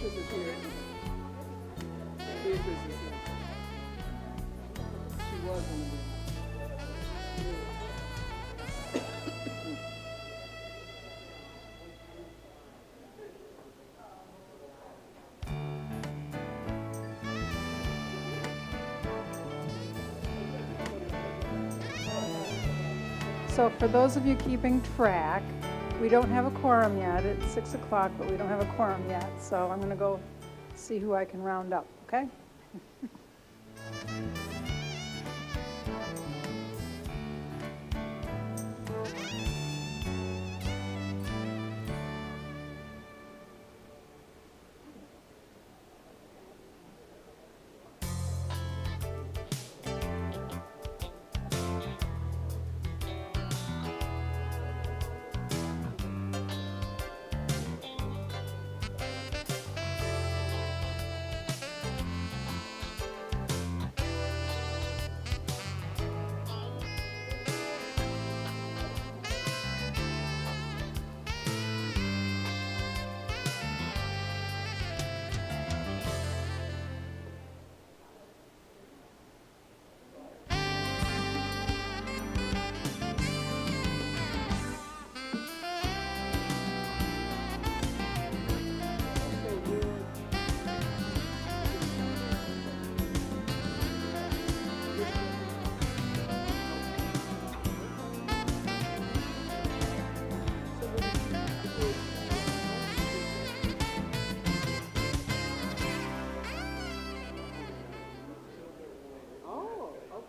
Beatrice is here. Beatrice is here. She was in the room. So for those of you keeping track, we don't have a quorum yet. It's 6 o'clock, but we don't have a quorum yet. So I'm going to go see who I can round up, okay?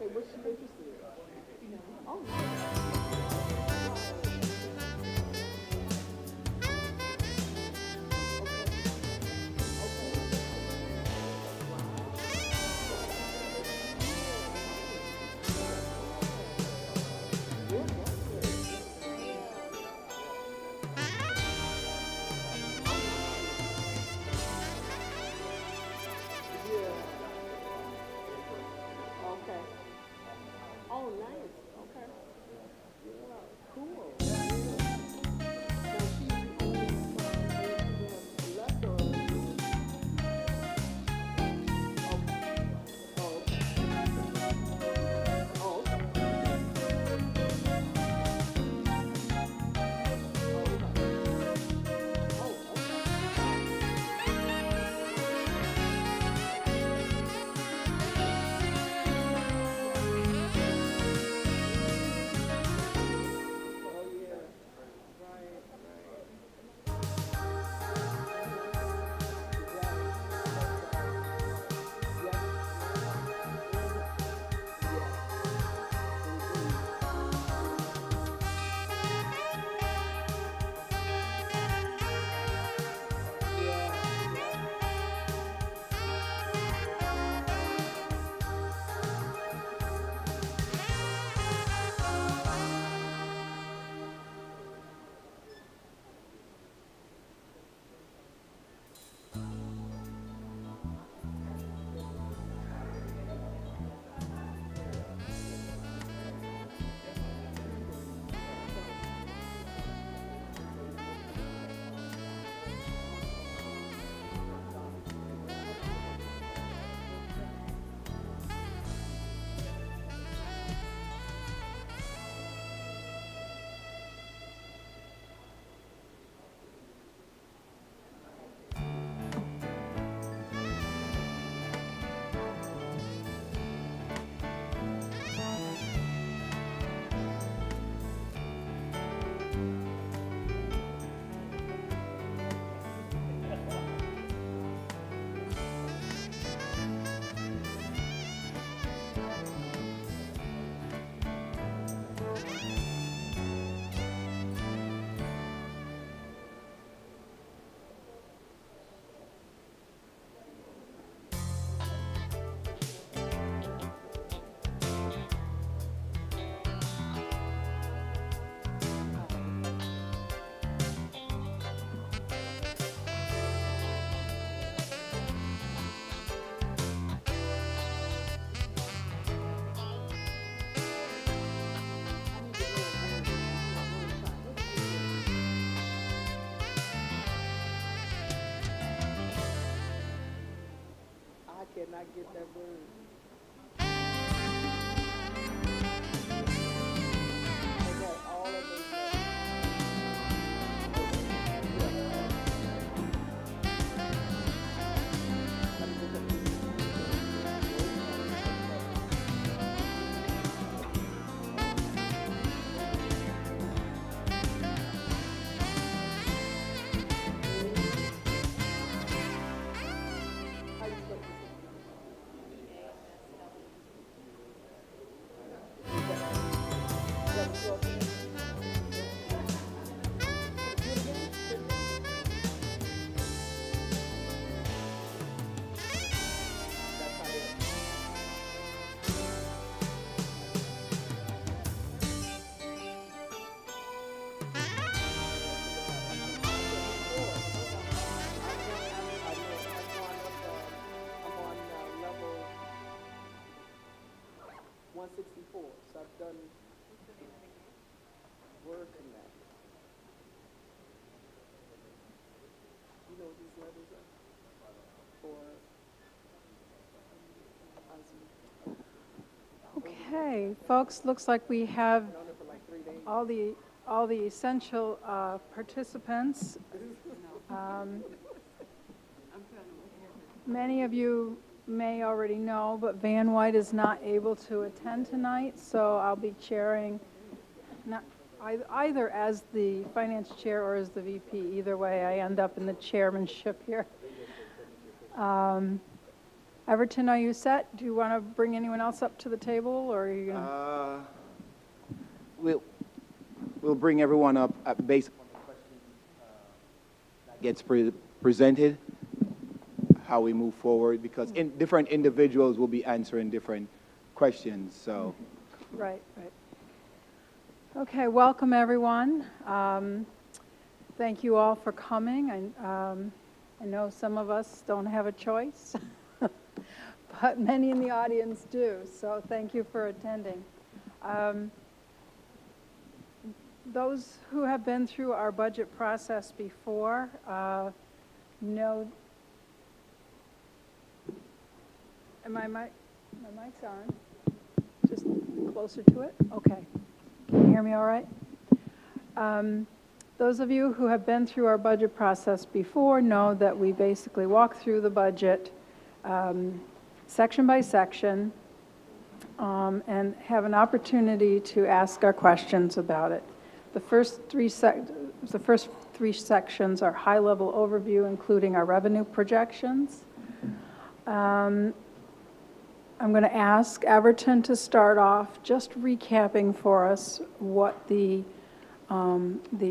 Okay, what's she interested in? Oh, oh, nice. Okay. cannot get that word. Okay, all of those. Level 164, so I've done word connect. You know what these letters are? For Okay, folks, looks like we have been on it for like 3 days. all the essential participants. Many of you may already know, but Van White is not able to attend tonight, so I'll be chairing, not either as the finance chair or as the VP. Either way, I end up in the chairmanship here. Everton, are you set? Do you want to bring anyone else up to the table, or are you going to? We'll bring everyone up based upon the question that gets presented, how we move forward, because different individuals will be answering different questions, so. Right. Okay, welcome everyone. Thank you all for coming. I know some of us don't have a choice, but many in the audience do, so thank you for attending. Those who have been through our budget process before know. My mic's on. Just closer to it? Okay. Can you hear me all right? Those of you who have been through our budget process before know that we basically walk through the budget section by section and have an opportunity to ask our questions about it. The first three sections are high-level overview, including our revenue projections. I'm going to ask Everton to start off just recapping for us what the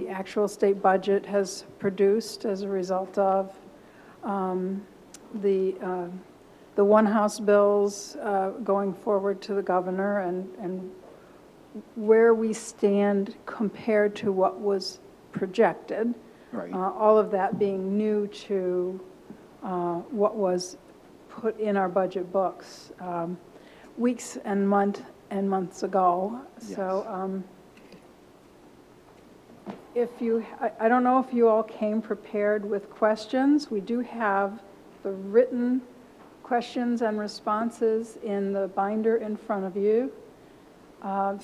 actual state budget has produced as a result of the one House bills going forward to the governor and where we stand compared to what was projected. Right. All of that being new to what was put in our budget books weeks and months ago. Yes. So I don't know if you all came prepared with questions. We do have the written questions and responses in the binder in front of you.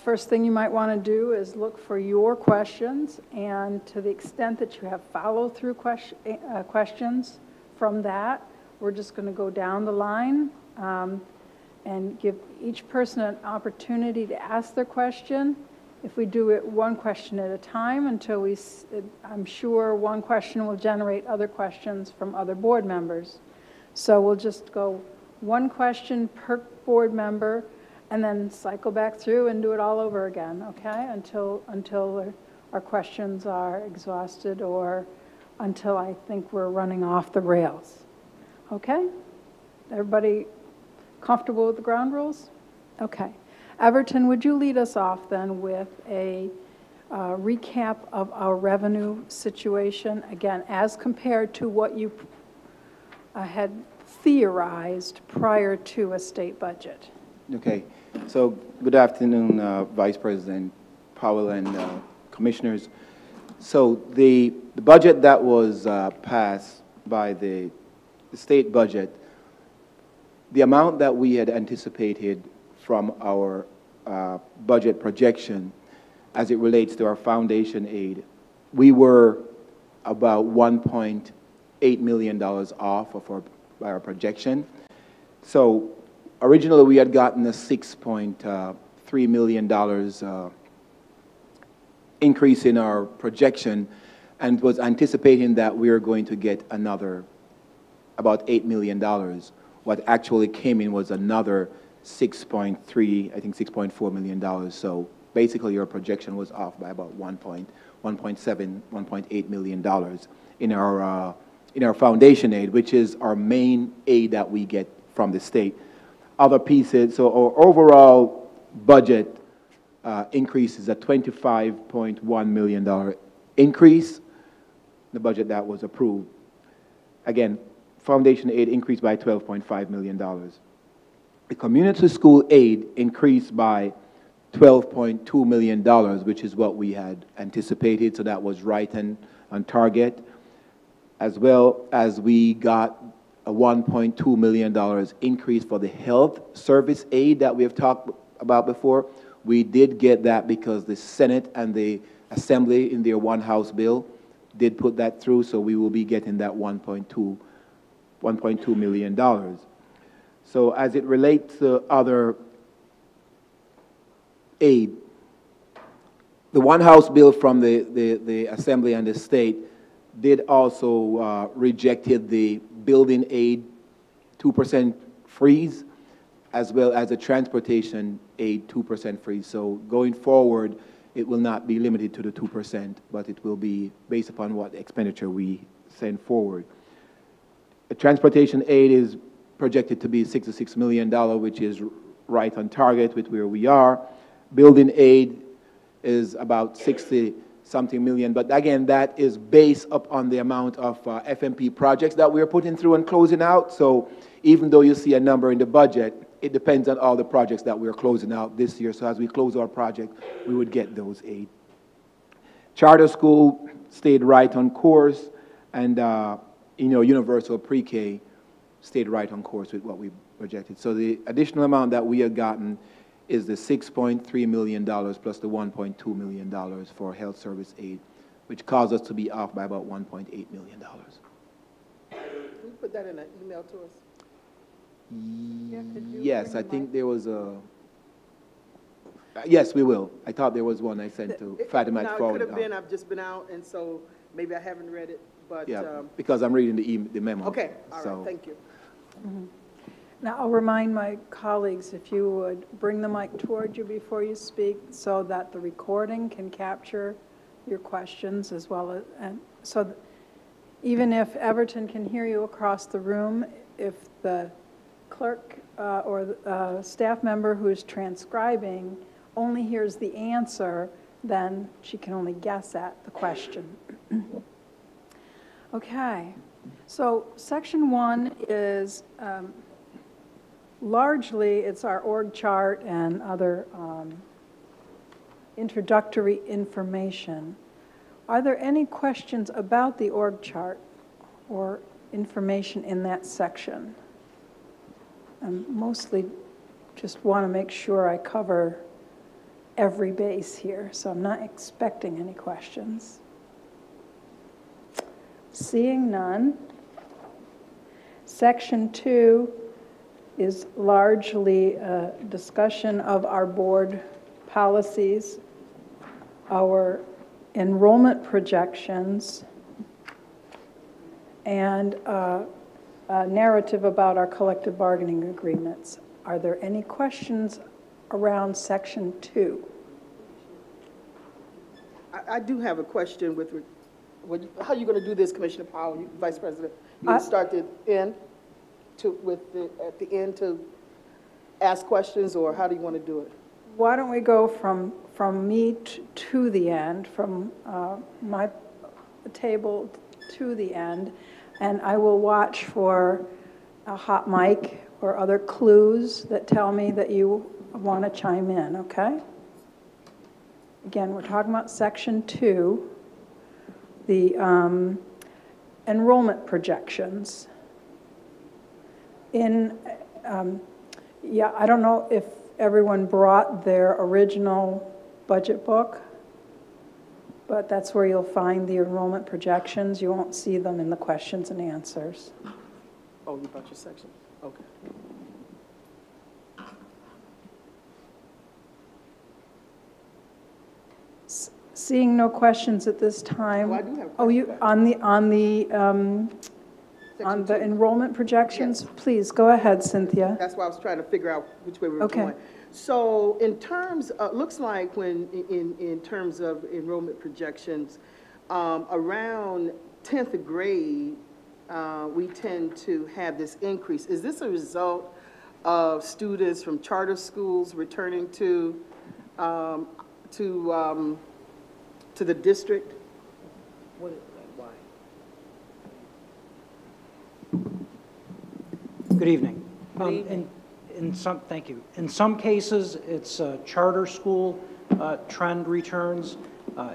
First thing you might want to do is look for your questions, and to the extent that you have follow-through questions from that, we're just going to go down the line and give each person an opportunity to ask their question. If we do it one question at a time until I'm sure one question will generate other questions from other board members. So we'll just go one question per board member and then cycle back through and do it all over again, okay? Until our questions are exhausted or until I think we're running off the rails. Okay? Everybody comfortable with the ground rules? Okay. Everton, would you lead us off then with a recap of our revenue situation, again, as compared to what you had theorized prior to a state budget? Okay. So good afternoon, Vice President Powell and Commissioners. So the budget that was passed by the state budget the amount that we had anticipated from our budget projection as it relates to our foundation aid, we were about $1.8 million off of our projection. So originally we had gotten a $6.3 million increase in our projection, and was anticipating that we were going to get another about $8 million. What actually came in was another 6.3, I think $6.4 million. So basically your projection was off by about $1.7, $1.8 million in our foundation aid, which is our main aid that we get from the state. Other pieces, so our overall budget increase is a $25.1 million increase, the budget that was approved. Again, foundation aid increased by $12.5 million. The community school aid increased by $12.2 million, which is what we had anticipated, so that was right on target. As well as we got a $1.2 million increase for the health service aid that we have talked about before. We did get that because the Senate and the Assembly in their one House bill did put that through, so we will be getting that $1.2 million. So as it relates to other aid, the one House bill from the Assembly and the state did also rejected the building aid 2% freeze, as well as a transportation aid 2% freeze. So going forward, it will not be limited to the 2%, but it will be based upon what expenditure we send forward. The transportation aid is projected to be $66 million, which is right on target with where we are. Building aid is about 60-something million, but again, that is based upon the amount of FMP projects that we're putting through and closing out. So even though you see a number in the budget, it depends on all the projects that we're closing out this year. So as we close our project, we would get those aid. Charter school stayed right on course, and universal pre-K stayed right on course with what we projected. So the additional amount that we had gotten is the $6.3 million plus the $1.2 million for health service aid, which caused us to be off by about $1.8 million. Can you put that in an email to us? Yes, I think there was a... yes, we will. I thought there was one I sent to Fatima. No, it could have been. I've just been out, and so maybe I haven't read it. But yeah, because I'm reading the memo. Okay, all right, thank you. Mm-hmm. Now, I'll remind my colleagues, if you would bring the mic toward you before you speak so that the recording can capture your questions as well as, and so even if Everton can hear you across the room, if the clerk or the staff member who is transcribing only hears the answer, then she can only guess at the question. Okay, so section 1 is largely, it's our org chart and other introductory information. Are there any questions about the org chart or information in that section? I mostly just want to make sure I cover every base here, so I'm not expecting any questions. Seeing none, section 2 is largely a discussion of our board policies, our enrollment projections, and a narrative about our collective bargaining agreements. Are there any questions around section 2? I do have a question with how are you going to do this, Commissioner Powell, Vice President? You going to start at the end at the end to ask questions, or how do you want to do it? Why don't we go from me to the end, from my table to the end, and I will watch for a hot mic or other clues that tell me that you want to chime in, okay? Again, we're talking about section 2, the enrollment projections. In Yeah, I don't know if everyone brought their original budget book, but that's where you'll find the enrollment projections. You won't see them in the questions and answers. Oh, you brought your section? Okay. Seeing no questions at this time. Oh, I do have a Oh, you, question. on the enrollment projections? Yes. Please, go ahead, Cynthia. That's why I was trying to figure out which way we were Okay. going. So in terms, looks like when, in terms of enrollment projections, around 10th grade, we tend to have this increase. Is this a result of students from charter schools returning to the district? What is that, why? Good evening. Good evening. Thank you. In some cases, it's charter school trend returns.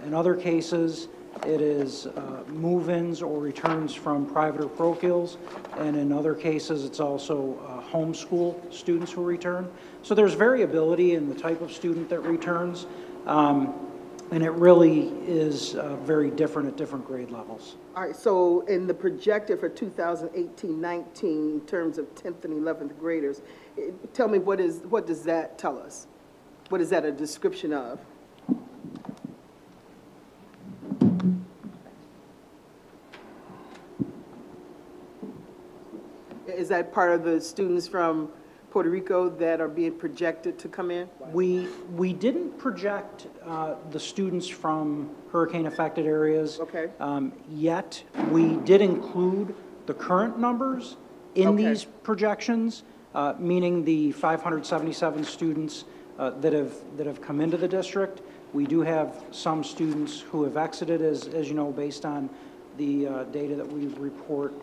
In other cases, it is move-ins or returns from private or parochials. And in other cases, it's also homeschool students who return. So there's variability in the type of student that returns. And it really is very different at different grade levels. All right, so in the projected for 2018-19, in terms of 10th and 11th graders, tell me what does that tell us? What is that a description of? Is that part of the students from Puerto Rico that are being projected to come in? We didn't project the students from hurricane-affected areas. Okay. Yet. We did include the current numbers in Okay. these projections, meaning the 577 students that have come into the district. We do have some students who have exited, as you know, based on the data that we report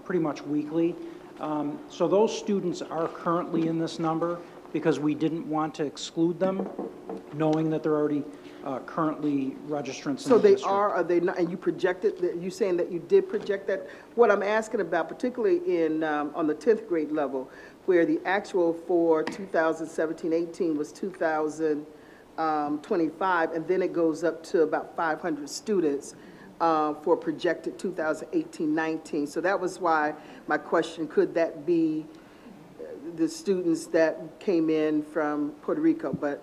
pretty much weekly. So those students are currently in this number because we didn't want to exclude them, knowing that they're already currently registrants in So the they district. are they not, and you projected, you saying that you did project that? What I'm asking about, particularly in, on the 10th grade level, where the actual for 2017-18 was 2,025, and then it goes up to about 500 students for projected 2018-19. So that was why my question, could that be the students that came in from Puerto Rico? But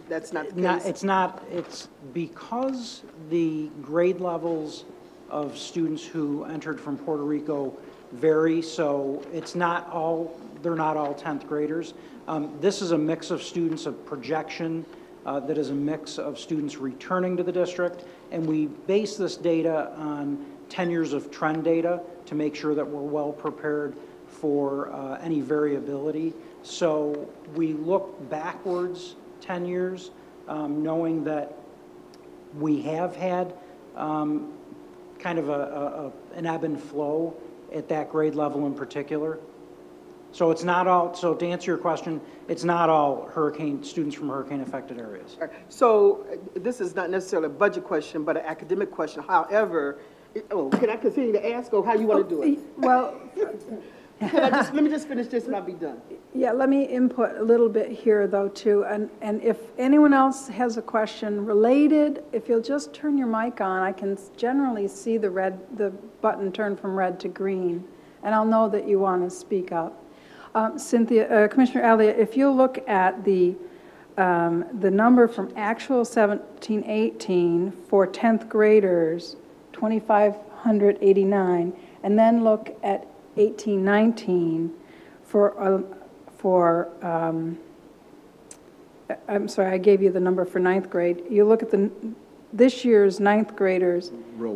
that's not the case? It's not. It's because the grade levels of students who entered from Puerto Rico vary, so it's not all, they're not all 10th graders. This is a mix of students of projection that is a mix of students returning to the district, and we base this data on 10 years of trend data to make sure that we're well prepared for any variability. So we look backwards 10 years, knowing that we have had kind of an ebb and flow at that grade level in particular. So it's not all, so to answer your question, it's not all students from hurricane-affected areas. All right. So this is not necessarily a budget question, but an academic question. However, can I continue to ask, or how you want to do it? Well, Let me just finish this and I'll be done. yeah, let me input a little bit here, though, too. And if anyone else has a question related, if you'll just turn your mic on, I can generally see the button turn from red to green, and I'll know that you want to speak up. Cynthia, Commissioner Elliott, if you look at the number from actual 17-18 for 10th graders, 2,589, and then look at 18-19 I'm sorry, I gave you the number for 9th grade. You look at this year's 9th graders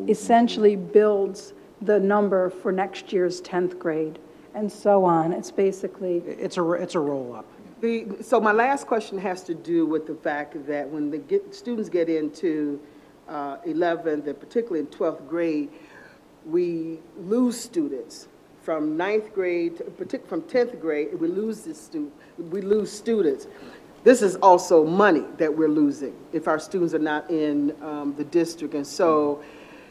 essentially builds the number for next year's 10th grade, and so on. It's basically... It's a roll-up. So my last question has to do with the fact that when students get into 11th, and particularly in 12th grade, we lose students. From 9th grade, particularly from 10th grade, we lose students. This is also money that we're losing if our students are not in the district. And so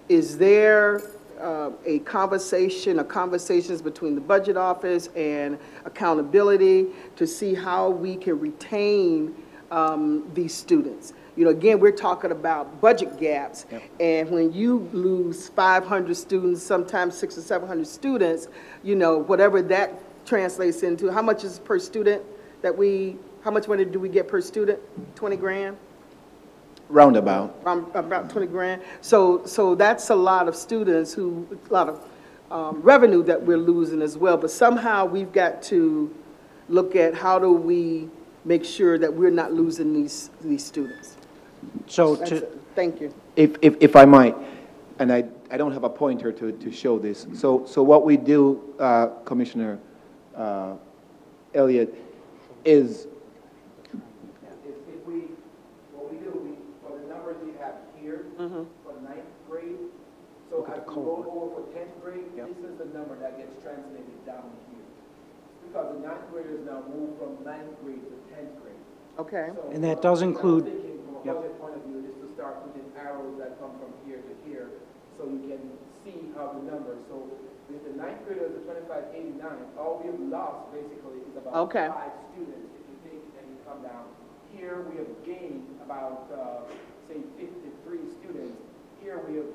is there a conversation, or conversations between the budget office and accountability to see how we can retain these students. You know, again, we're talking about budget gaps, and when you lose 500 students, sometimes 600 or 700 students, you know, whatever that translates into, how much is per student how much money do we get per student? 20 grand? Roundabout. About 20 grand. So that's a lot of students a lot of revenue that we're losing as well. But somehow we've got to look at how do we make sure that we're not losing these students. So Thank you. If I might, and I don't have a pointer to show this. So what we do, Commissioner Elliott, is what we do, for the numbers we have here, for ninth grade, so as we go over for 10th grade, this is the number that gets translated down here. Because the ninth graders now move from ninth grade to 10th grade. Okay. So and that does include. From a budget point of view, is to start putting arrows that come from here to here, so you can see how the numbers. So with the ninth graders, the 2589, all we have lost basically is about 5 students. If you take and you come down here, we have gained about say 53 students. Here we have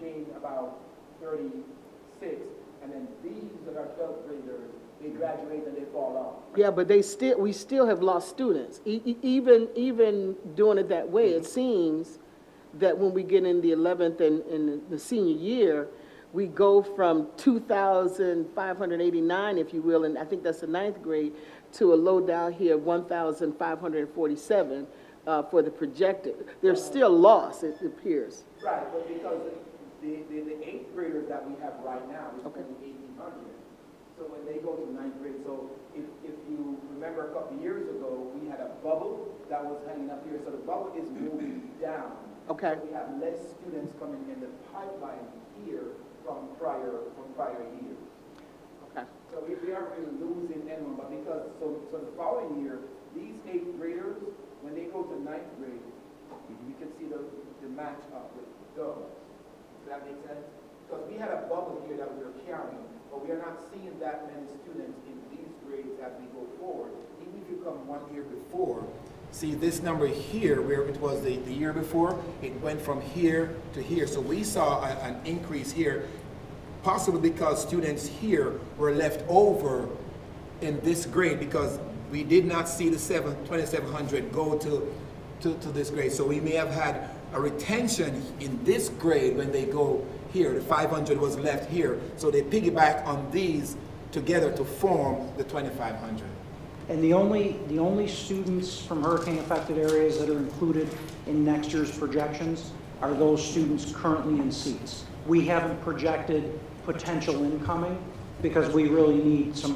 gained about 36, and then these that are 12th graders, they graduate and they fall off. Yeah, but we still have lost students. Even doing it that way, it seems that when we get in the 11th and the senior year, we go from 2,589, if you will, and I think that's the ninth grade, to a low down here of 1,547 for the projected. There's still loss, it appears. Right, but because the 8th graders that we have right now is only 1,800. So when they go to ninth grade, so if you remember a couple of years ago, we had a bubble that was hanging up here. So the bubble is moving down. Okay. So we have less students coming in the pipeline here from prior years. Okay. So we aren't really losing anyone, but because so the following year, these 8th graders, when they go to ninth grade, you can see the match up with those. Does that make sense? Because we had a bubble here that we were carrying, but we are not seeing that many students in these grades as we go forward. Even if you come 1 year before, see this number here, where it was the year before, it went from here to here. So we saw an increase here, possibly because students here were left over in this grade because we did not see the 2,700 go to this grade. So we may have had a retention in this grade when they go here. The 500 was left here. So they piggyback on these together to form the 2,500. And the only students from hurricane-affected areas that are included in next year's projections are those students currently in seats. We haven't projected potential incoming because we really need some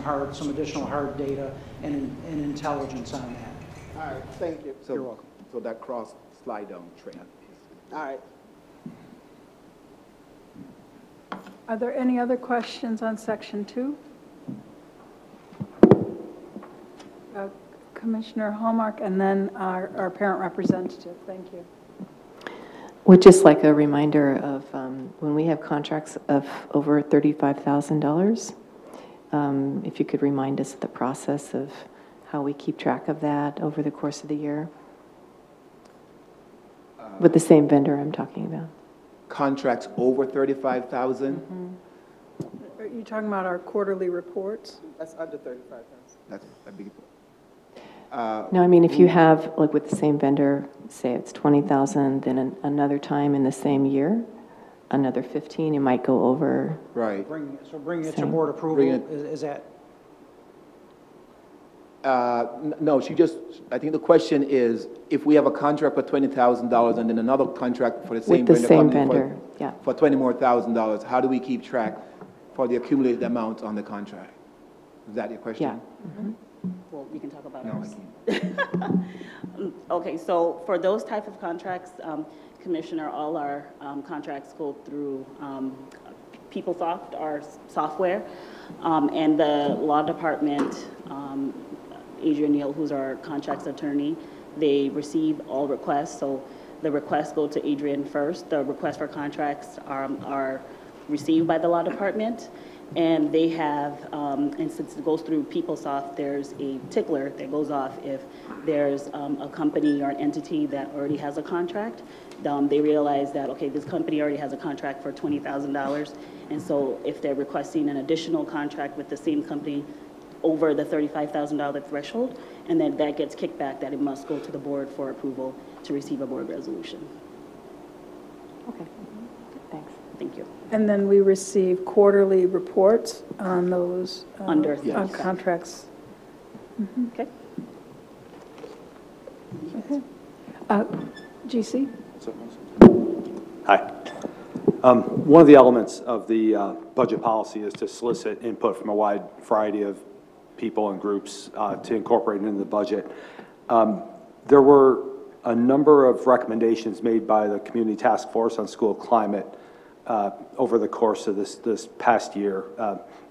additional hard data and intelligence on that. All right, thank you. So, You're welcome. So that cross slide down train. All right. Are there any other questions on section 2? Commissioner Hallmark, and then our parent representative. Thank you. Would just like a reminder of when we have contracts of over $35,000, if you could remind us of the process of how we keep track of that over the course of the year. With the same vendor I'm talking about. Contracts over 35,000? Are you talking about our quarterly reports? That's under 35,000. That's a big point. No, I mean, if you have, like with the same vendor, say it's 20,000, then another time in the same year, another 15, you might go over. Right. Bringing it to Same. board approval, Bring it- is that? No, I think the question is, if we have a contract for $20,000 and then another contract for the same With the vendor. same coming in vendor, yeah. For $20,000 more, how do we keep track for the accumulated amount on the contract? Is that your question? Yeah. Well, we can talk about No, I ours. can't. Okay, so for those type of contracts, Commissioner, all our contracts go through PeopleSoft, our software, and the law department, Adrian Neal, who's our contracts attorney, they receive all requests. So the requests go to Adrian first. The requests for contracts are received by the law department. And they have, and since it goes through PeopleSoft, there's a tickler that goes off if there's a company or an entity that already has a contract. They realize that, okay, this company already has a contract for $20,000. And so if they're requesting an additional contract with the same company over the $35,000 threshold, and then that gets kicked back, that it must go to the board for approval to receive a board resolution. Okay, thanks. Thank you. And then we receive quarterly reports on those Under on contracts. Okay. GC? Hi. One of the elements of the budget policy is to solicit input from a wide variety of people and groups to incorporate into the budget. There were a number of recommendations made by the Community Task Force on School Climate over the course of this past year.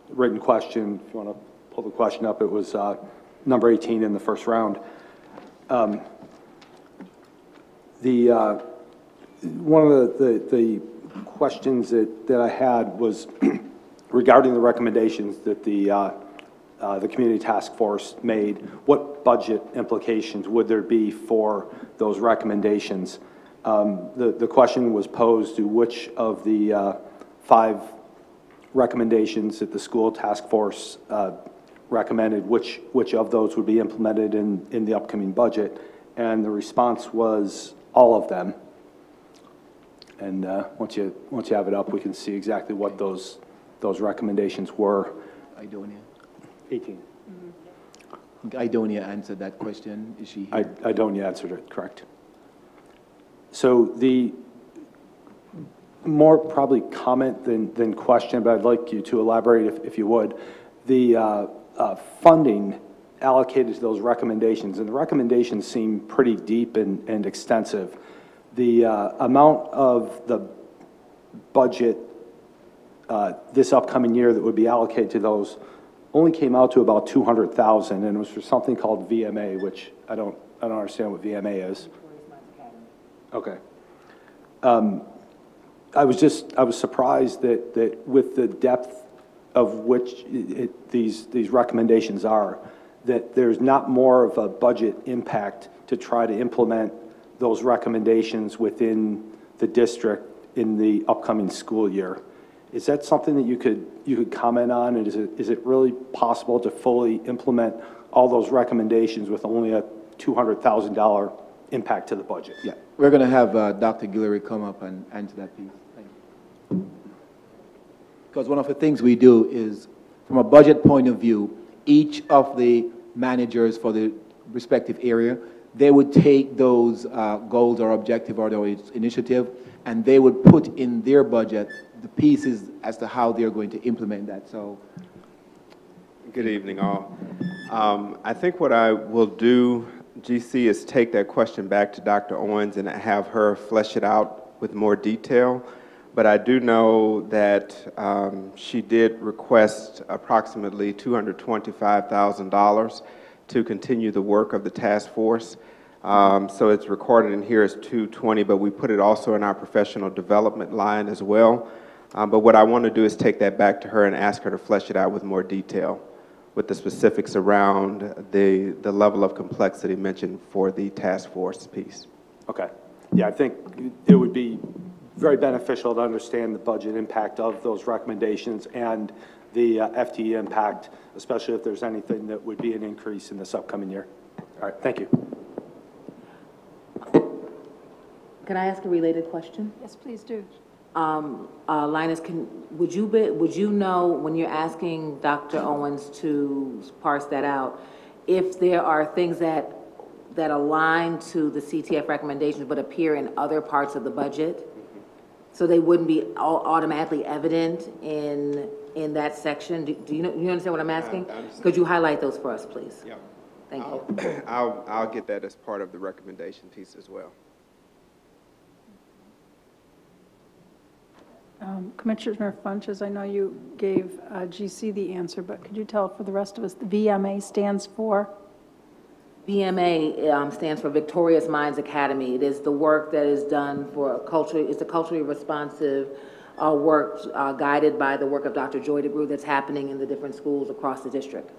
Written question, if you want to pull the question up, it was number 18 in the first round. One of the questions that I had was regarding the recommendations that the Community Task Force made. What budget implications would there be for those recommendations? The question was posed to which of the 5 recommendations that the School Task Force recommended, which of those would be implemented in the upcoming budget, and the response was all of them. And once you have it up, we can see exactly what those recommendations were. Idonia. 18. I think Idonia answered that question. Is she here? Idonia answered it, correct. So the more probably comment than question, but I'd like you to elaborate if you would. The funding allocated to those recommendations, and the recommendations seem pretty deep and extensive. The amount of the budget this upcoming year that would be allocated to those only came out to about $200,000, and it was for something called VMA, which I don't understand what VMA is. Okay. I was surprised that with the depth of which these recommendations are, that there's not more of a budget impact to try to implement those recommendations within the district in the upcoming school year. Is that something that you could comment on? And is it really possible to fully implement all those recommendations with only a $200,000 impact to the budget? Yeah, we're going to have Dr. Guillory come up and answer that piece. Thank you. Because one of the things we do is, from a budget point of view, each of the managers for the respective area, they would take those goals or objective or those initiative, and they would put in their budget the pieces as to how they're going to implement that. So, good evening, all. I think what I will do, GC, is take that question back to Dr. Owens and have her flesh it out with more detail. But I do know that she did request approximately $225,000 to continue the work of the task force. So it's recorded in here as 220, but we put it also in our professional development line as well. But what I want to do is take that back to her and ask her to flesh it out with more detail, with the specifics around the level of complexity mentioned for the task force piece. Okay. Yeah, I think it would be very beneficial to understand the budget impact of those recommendations and the FTE impact, especially if there's anything that would be an increase in this upcoming year. All right, thank you. Can I ask a related question? Yes, please do. Linus, would you know, when you're asking Dr. Owens to parse that out, if there are things that align to the CTF recommendations but appear in other parts of the budget, so they wouldn't be automatically evident in that section? Do you understand what I'm asking? Could you highlight those for us, please? Yeah. Thank you. I'll get that as part of the recommendation piece as well. Commissioner Funches, I know you gave GC the answer, but could you tell for the rest of us, the VMA stands for? VMA stands for Victorious Minds Academy. It is the work that is done for it's a culturally responsive work guided by the work of Dr. Joy DeGrew that's happening in the different schools across the district.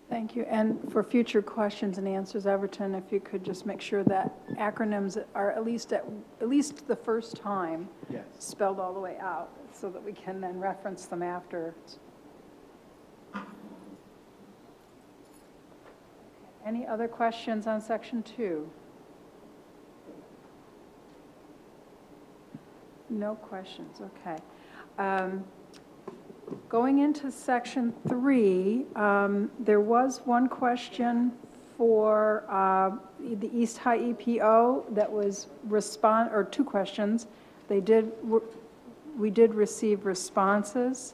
Thank you. And for future questions and answers, Everton, if you could just make sure that acronyms are at least the first time Yes. spelled all the way out, so that we can then reference them after. Any other questions on section 2? No questions, okay. Going into section 3, there was one question for the East High EPO that was or 2 questions. We did receive responses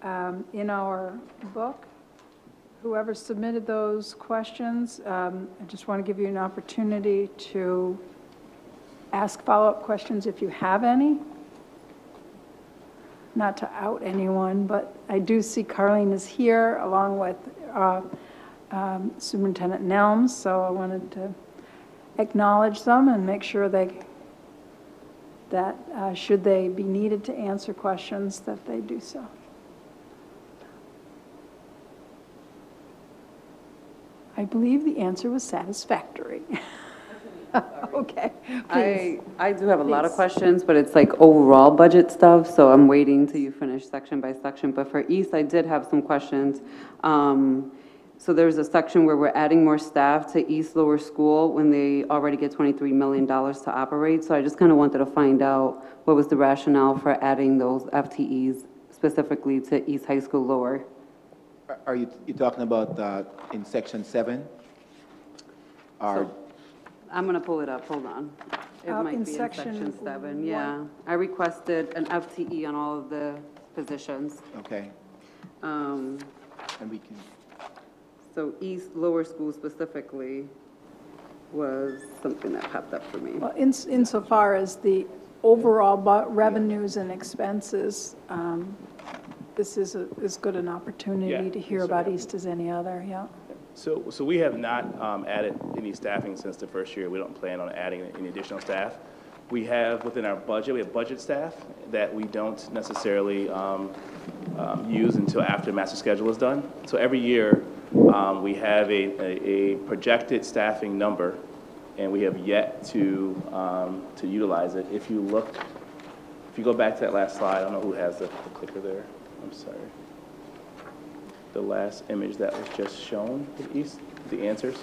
in our book. Whoever submitted those questions, I just want to give you an opportunity to ask follow-up questions if you have any. Not to out anyone, but I do see Carlene is here along with Superintendent Nelms, so I wanted to acknowledge them and make sure that should they be needed to answer questions, that they do so. I believe the answer was satisfactory. Okay, please. I do have a lot of Please. questions, but it's like overall budget stuff, so I'm waiting till you finish section by section. But for East, I did have some questions. So there's a section where we're adding more staff to East Lower School when they already get $23 million to operate. So I just kind of wanted to find out what was the rationale for adding those FTEs specifically to East High School Lower. Are you talking about in section 7? I'm going to pull it up, hold on. It might in be in section section 7, yeah. I requested an FTE on all of the positions. Okay, Um, and we can, So East Lower School specifically was something that popped up for me. Well, insofar as the overall revenues and expenses, this is as good an opportunity Yeah, to hear so about yeah. East as any other, yeah. So we have not added any staffing since the first year. We don't plan on adding any additional staff. We have within our budget, we have budget staff that we don't necessarily use until after master schedule is done. So every year, we have a projected staffing number, and we have yet to utilize it. If you go back to that last slide, I don't know who has the clicker there. I'm sorry. The last image that was just shown, the answers.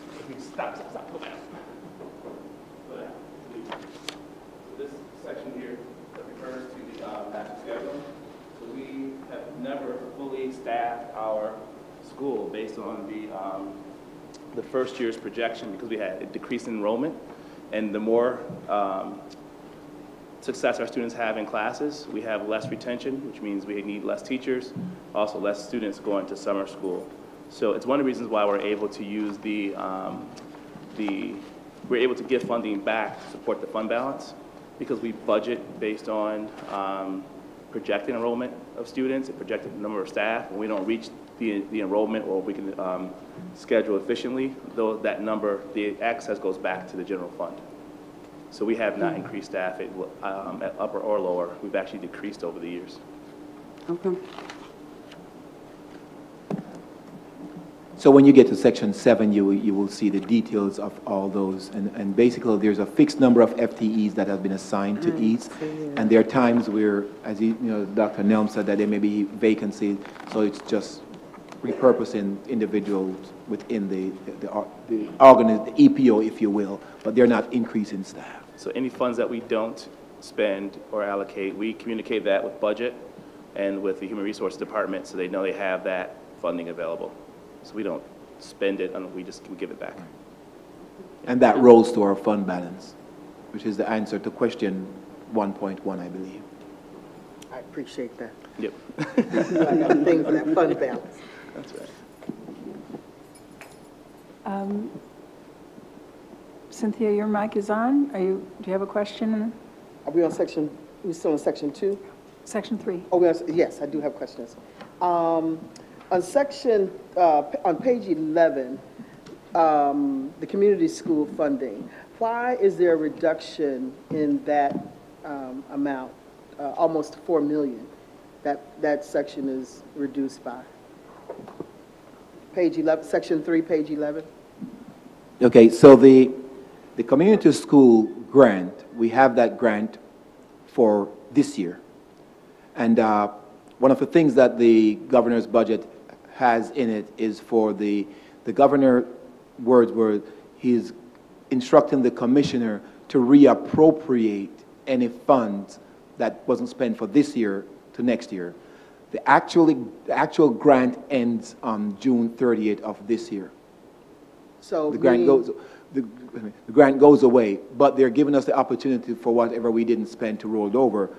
If we stop, go back. Go back. So this section here that refers to the master schedule. So we have never fully staffed our school based on the first year's projection because we had a decrease in enrollment, and the more success our students have in classes, we have less retention, which means we need less teachers, also less students going to summer school. So it's one of the reasons why we're able to use we're able to give funding back to support the fund balance, because we budget based on projected enrollment of students and projected number of staff. When we don't reach the enrollment, or we can schedule efficiently, though that number, the excess goes back to the general fund. So we have not increased staff at upper or lower. We've actually decreased over the years. Okay. so when you get to section 7, you will see the details of all those, and basically there's a fixed number of FTEs that have been assigned to East, and there are times where, as Dr. Nelm said, that there may be vacancies, so it's just repurposing individuals within the EPO, if you will, but they're not increasing staff. So any funds that we don't spend or allocate, we communicate that with budget and with the Human Resources Department, so they know they have that funding available. So we don't spend it, and we give it back. And that rolls to our fund balance, which is the answer to question 1.1, I believe. I appreciate that. Yep. I got a thing for that fund balance. That's right. Cynthia, your mic is on. Do you have a question? Are we still in section 2? Section 3. Oh, yes, I do have questions. On section, on page 11, the community school funding, why is there a reduction in that amount, almost 4 million? That section is reduced by. Page 11, section 3, page 11. Okay, so the community school grant, we have that grant for this year. And one of the things that the governor's budget has in it is for the governor, words were, he's instructing the commissioner to reappropriate any funds that wasn't spent for this year to next year. The actual grant ends on June 30th of this year. So The grant goes away, but they're giving us the opportunity for whatever we didn't spend to roll it over.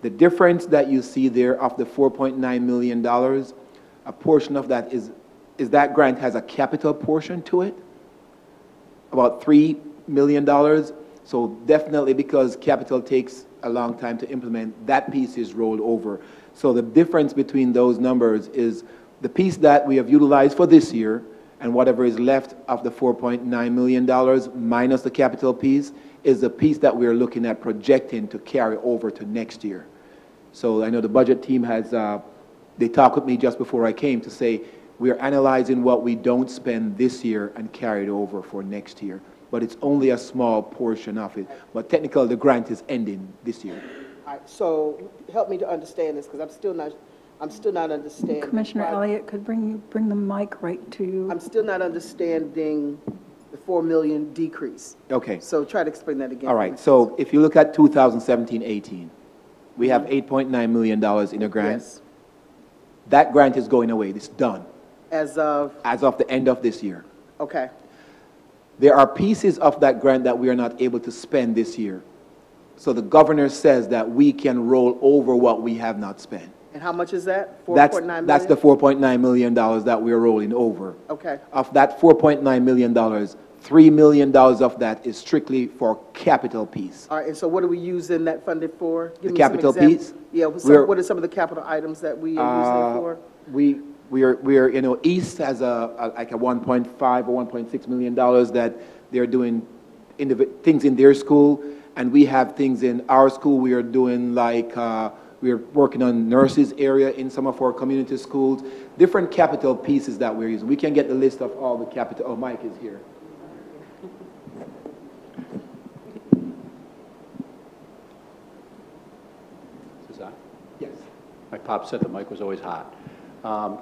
The difference that you see there of the $4.9 million, a portion of that is that grant has a capital portion to it, about $3 million. So definitely, because capital takes a long time to implement, that piece is rolled over. So the difference between those numbers is the piece that we have utilized for this year and whatever is left of the $4.9 million minus the capital piece is the piece that we're looking at projecting to carry over to next year. So I know the budget team has, they talked with me just before I came to say, we're analyzing what we don't spend this year and carry it over for next year. But it's only a small portion of it. But technically, the grant is ending this year. All right, so help me to understand this, because I'm still not understanding. Commissioner Elliott, could bring the mic right to you. I'm still not understanding the 4 million decrease. Okay. So try to explain that again. All right. So if you look at 2017-18, we have $8.9 million in a grant. Yes. That grant is going away. It's done. As of, the end of this year. okay, There are pieces of that grant that we are not able to spend this year. So the governor says that we can roll over what we have not spent. and how much is that? 4.9 million? That's the $4.9 million that we're rolling over. Okay, Of that $4.9 million, $3 million of that is strictly for capital piece. all right, and so what are we using that funding for? Give The me some capital examples. piece? Yeah, what are some of the capital items that we are using it for? We're you know, East has like a 1.5 or $1.6 million that they're doing things in their school, and we have things in our school. We are doing like we're working on nurses area in some of our community schools. Different capital pieces that we're using. We can get the list of all the capital. Oh, Mike is here. Is that? Yes. My pop said the mic was always hot.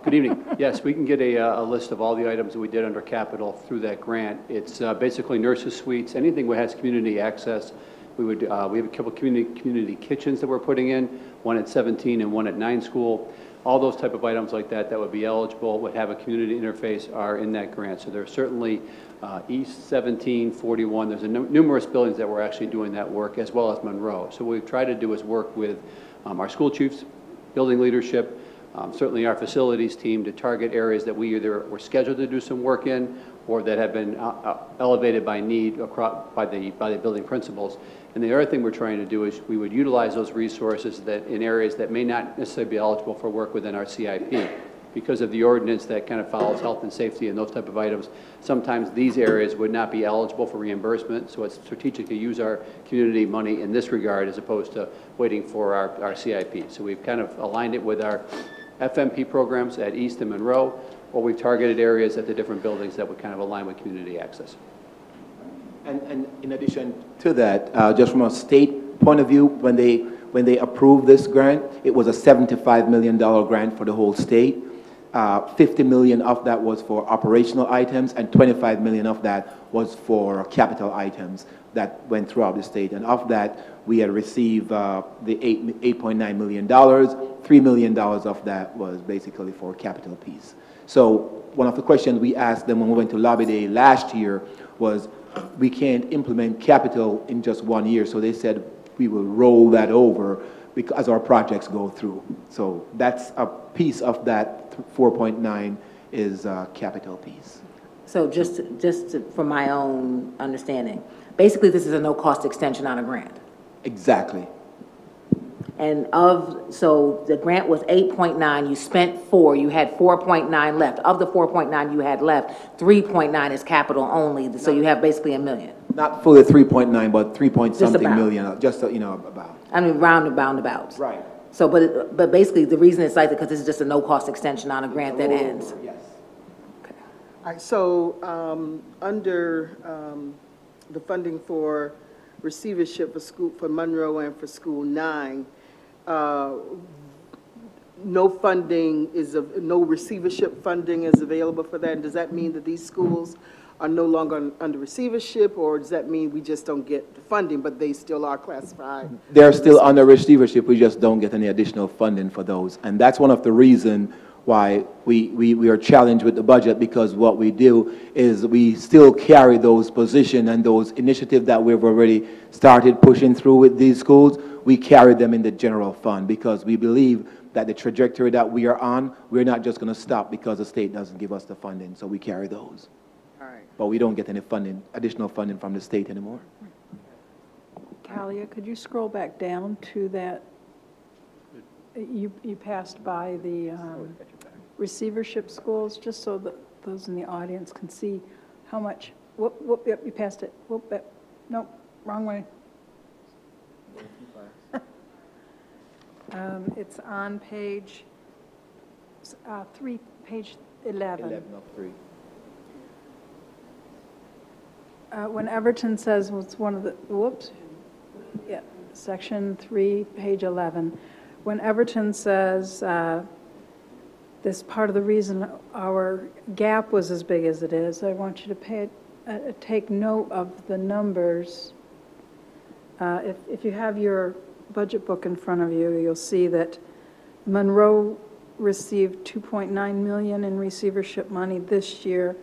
Good evening. Yes, we can get a list of all the items that we did under capital through that grant. It's basically nurses' suites, anything that has community access. We have a couple community kitchens that we're putting in, one at 17 and one at 9 school. All those type of items like that would be eligible, would have a community interface, are in that grant. So there's certainly East 17, 41. There's numerous buildings that we're actually doing that work, as well as Monroe. So what we've tried to do is work with our school chiefs, building leadership, certainly our facilities team, to target areas that we either were scheduled to do some work in or that have been elevated by need by the building principals. And the other thing we're trying to do is we would utilize those resources that in areas that may not necessarily be eligible for work within our CIP. Because of the ordinance that kind of follows health and safety and those type of items, sometimes these areas would not be eligible for reimbursement, so it's strategic to use our community money in this regard as opposed to waiting for our CIP. So we've kind of aligned it with our FMP programs at East and Monroe, or we've targeted areas at the different buildings that would kind of align with community access. And in addition to that, just from a state point of view, when they approved this grant, it was a $75 million grant for the whole state. 50 million of that was for operational items, and 25 million of that was for capital items that went throughout the state. And of that, we had received the $8.9 million. $3 million of that was basically for capital piece. So one of the questions we asked them when we went to Lobby Day last year was, we can't implement capital in just 1 year. So they said we will roll that over as our projects go through. So that's a piece of that 4.9 is a capital piece. So just for my own understanding, basically this is a no-cost extension on a grant. Exactly. And so the grant was 8.9, you spent 4, you had 4.9 left. Of the 4.9 you had left, 3.9 is capital only, so you have basically $1 million. Not fully 3.9, but 3 point something about. million, just, you know, about. I mean, roundabouts. Right. So, but basically, the reason it's like that, because this is just a no-cost extension on a grant that ends. Yes. All right, so under the funding for receivership for Monroe and for School 9, no receivership funding is available for that? And does that mean that these schools are no longer under receivership, or does that mean we just don't get the funding, but they still are classified? They're still under receivership, we just don't get any additional funding for those. And that's one of the reasons why we are challenged with the budget, because what we do is we still carry those positions and those initiatives that we've already started pushing through with these schools, we carry them in the general fund, because we believe that the trajectory that we are on, we're not just going to stop because the state doesn't give us the funding, so we carry those. All right. But we don't get any funding, additional funding from the state anymore. Talia, could you scroll back down to that? You passed by the receivership schools, just so that those in the audience can see how much, whoop, yep, you passed it. Whoop, yep. Nope, wrong way. It's on page 11. 11 of 3. When Everton says, it's one of the, whoops, yeah, section 3, page 11. When Everton says, this part of the reason our gap was as big as it is, I want you to take note of the numbers. If you have your budget book in front of you, you'll see that Monroe received $2.9 million in receivership money this year.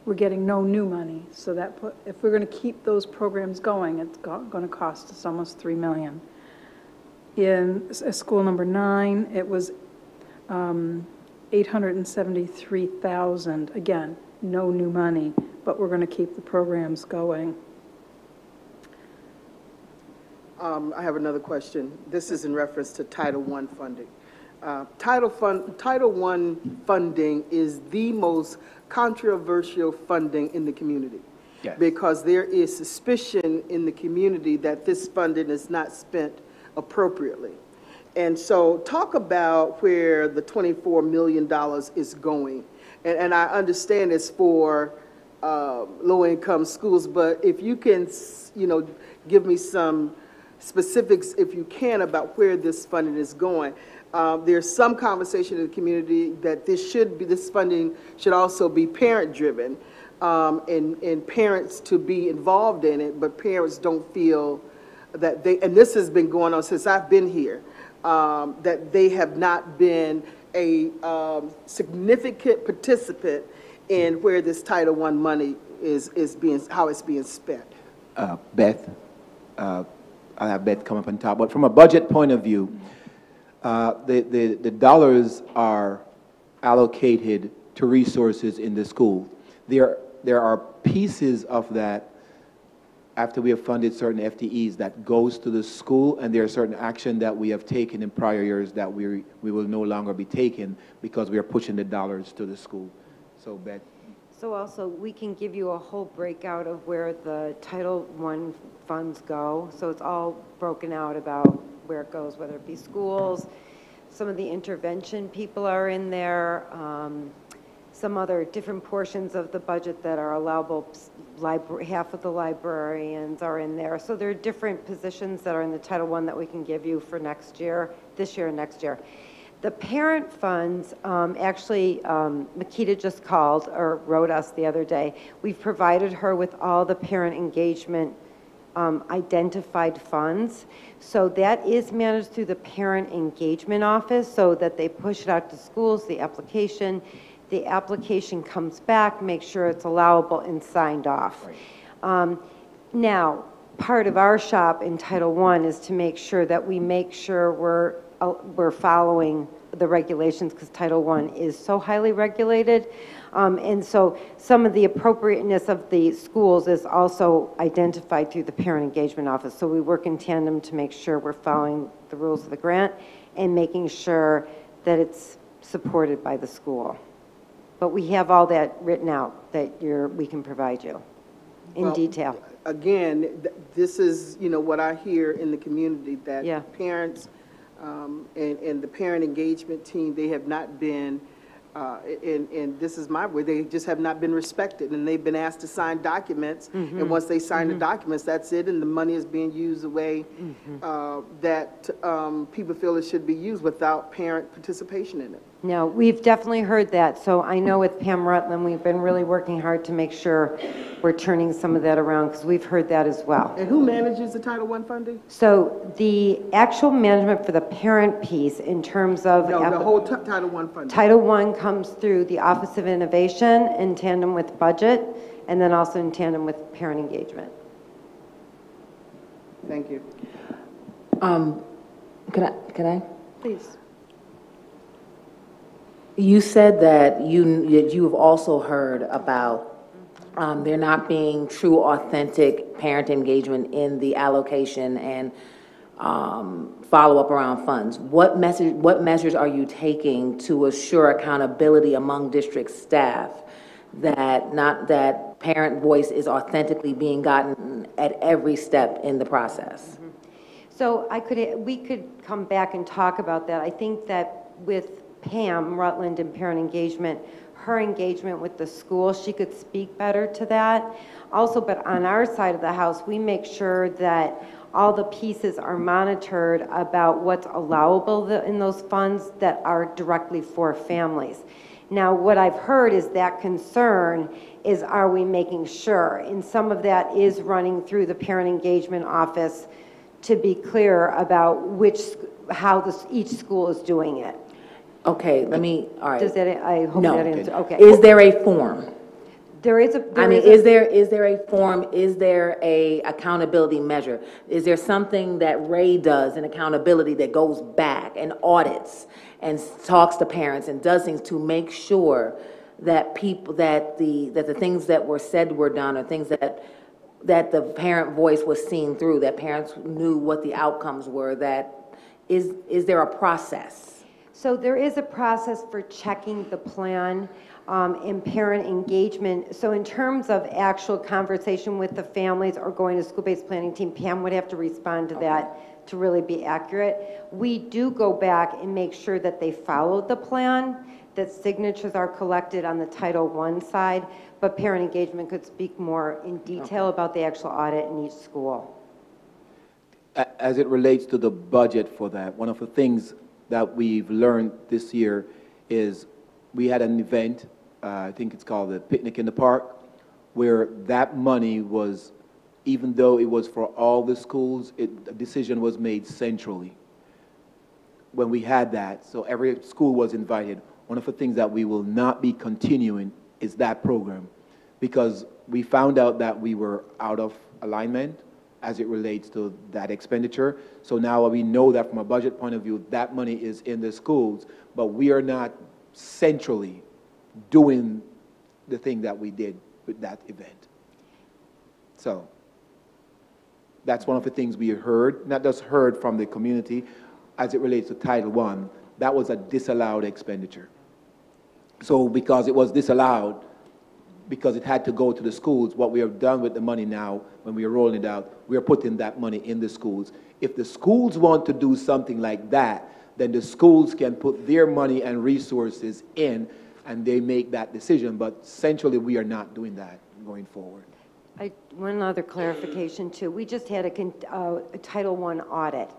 We're getting no new money, so if we're going to keep those programs going, it's going to cost us almost $3 million. In school number 9, it was $873,000. Again, no new money, but we're going to keep the programs going. I have another question. This is in reference to Title I funding. Title I funding is the most controversial funding in the community. Yes. Because there is suspicion in the community that this funding is not spent appropriately. And so talk about where the $24 million is going. And I understand it's for low-income schools, but if you can, give me some specifics, if you can, about where this funding is going. There's some conversation in the community that this funding should also be parent-driven, and parents to be involved in it, but parents don't feel that and this has been going on since I've been here, that they have not been a significant participant in where this Title I money how it's being spent. Beth, I'll have Beth come up on top, but from a budget point of view, the dollars are allocated to resources in the school. There are pieces of that after we have funded certain FTEs that goes to the school, and there are certain action that we have taken in prior years that we will no longer be taking because we are pushing the dollars to the school. So, Beth. So also, we can give you a whole breakout of where the Title I funds go. So it's all broken out about where it goes, whether it be schools, some of the intervention people are in there, some other different portions of the budget that are allowable, half of the librarians are in there. So there are different positions that are in the Title I that we can give you for next year, this year and next year. The parent funds, actually, Makita just called or wrote us the other day. We've provided her with all the parent engagement identified funds. So that is managed through the parent engagement office so that they push it out to schools, the application comes back, make sure it's allowable and signed off. Right. Now, part of our shop in Title I is to make sure that we make sure we're following the regulations, because Title I is so highly regulated. And so some of the appropriateness of the schools is also identified through the parent engagement office. So we work in tandem to make sure we're following the rules of the grant and making sure that it's supported by the school. But we have all that written out that we can provide you in Well, detail. Again, this is, what I hear in the community, that Yeah. parents and the parent engagement team, they have not been, and this is my word, they just have not been respected, and they've been asked to sign documents, and once they sign the documents, that's it, and the money is being used the way that people feel it should be used without parent participation in it. No, we've definitely heard that. So I know with Pam Rutland, we've been really working hard to make sure we're turning some of that around, because we've heard that as well. And who manages the Title I funding? So the actual management for the parent piece in terms of... No, the whole Title I funding. Title I comes through the Office of Innovation in tandem with budget, and then also in tandem with parent engagement. Thank you. Can I? Please. You said that you have also heard about there not being true, authentic parent engagement in the allocation and follow-up around funds. What measures are you taking to assure accountability among district staff that parent voice is authentically being gotten at every step in the process? So we could come back and talk about that. I think that with Pam Rutland and parent engagement, her engagement with the school, she could speak better to that. Also, but on our side of the house, we make sure that all the pieces are monitored about what's allowable in those funds that are directly for families. Now, what I've heard is that concern is, are we making sure? And some of that is running through the parent engagement office to be clear about how each school is doing it. Okay, all right. Does that, I hope No. that answers, okay. Is there a form? There is Is there a form, is there a accountability measure? Is there something that Ray does in accountability that goes back and audits and talks to parents and does things to make sure that the things that were said were done, or things that the parent voice was seen through, that parents knew what the outcomes were, is there a process? So there is a process for checking the plan and parent engagement. So in terms of actual conversation with the families or going to school-based planning team, Pam would have to respond to that to really be accurate. We do go back and make sure that they followed the plan, that signatures are collected on the Title I side, but parent engagement could speak more in detail about the actual audit in each school. As it relates to the budget for that, one of the things that we've learned this year is we had an event, I think it's called the Picnic in the Park, where that money was, even though it was for all the schools, a decision was made centrally when we had that. So every school was invited. One of the things that we will not be continuing is that program, because we found out that we were out of alignment as it relates to that expenditure. So now we know that from a budget point of view, that money is in the schools, but we are not centrally doing the thing that we did with that event. So that's one of the things we heard, not just heard from the community as it relates to Title I. That was a disallowed expenditure. So because it was disallowed, because it had to go to the schools, what we have done with the money now, when we are rolling it out, we are putting that money in the schools. If the schools want to do something like that, then the schools can put their money and resources in, and they make that decision. But centrally, we are not doing that going forward. One other clarification, too. We just had a Title I audit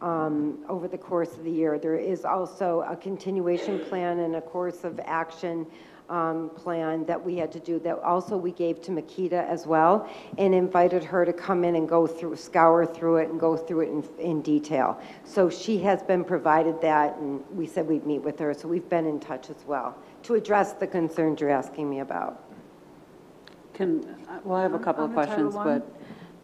over the course of the year. There is also a continuation plan and a course of action plan that we had to do, that also we gave to Makita as well, and invited her to come in and scour through it and go through it in detail. So she has been provided that, and we said we'd meet with her, so we've been in touch as well to address the concerns you're asking me about. Well, I have a couple of questions, but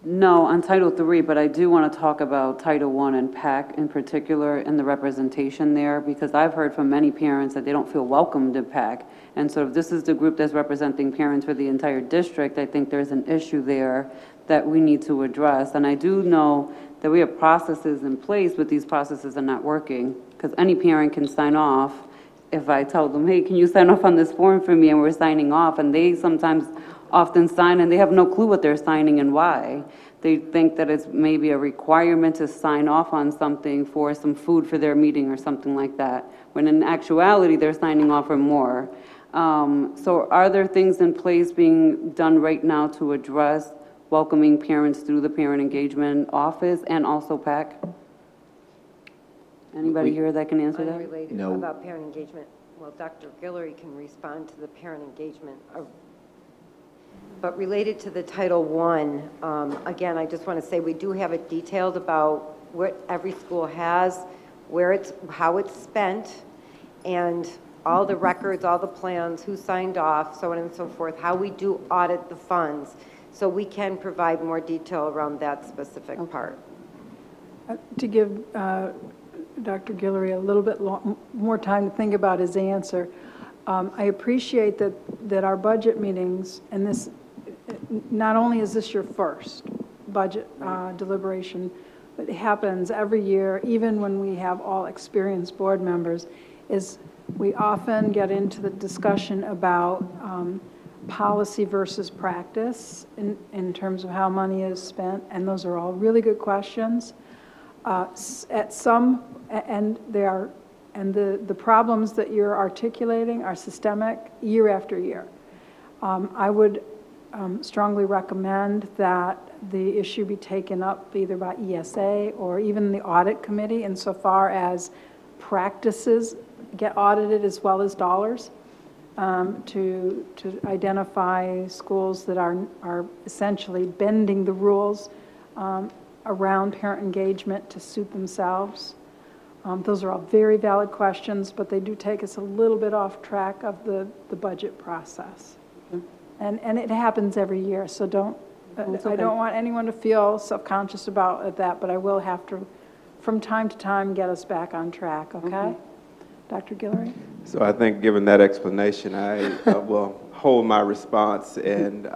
No, on Title III, but I do want to talk about Title I and PAC in particular and the representation there, because I've heard from many parents that they don't feel welcomed in PAC. And so if this is the group that's representing parents for the entire district, I think there's an issue there that we need to address. And I do know that we have processes in place, but these processes are not working, because any parent can sign off. If I tell them, hey, can you sign off on this form for me, and we're signing off, and they sometimes often sign and they have no clue what they're signing and why. They think that it's maybe a requirement to sign off on something for some food for their meeting or something like that, when in actuality they're signing off for more. So are there things in place being done right now to address welcoming parents through the parent engagement office and also PAC? Anybody here that can answer that? Unrelated No. about parent engagement. Well, Dr. Guillory can respond to the parent engagement. But related to the Title I, again, I just want to say we do have it detailed about what every school has, how it's spent, and all the records, all the plans, who signed off, so on and so forth, how we do audit the funds. So we can provide more detail around that specific part. To give Dr. Guillory a little bit more time to think about his answer, I appreciate that our budget meetings, and this, not only is this your first budget deliberation, but it happens every year, even when we have all experienced board members, is we often get into the discussion about policy versus practice in terms of how money is spent, and those are all really good questions. At some, and they are, and the problems that you're articulating are systemic year after year. I would strongly recommend that the issue be taken up either by ESA or even the audit committee insofar as practices get audited as well as dollars, to identify schools that are essentially bending the rules around parent engagement to suit themselves. Those are all very valid questions, but they do take us a little bit off track of the budget process. And it happens every year, so don't, I don't want anyone to feel self-conscious about that, but I will have to, from time to time, get us back on track, okay? Dr. Guillory? So I think given that explanation, I will hold my response and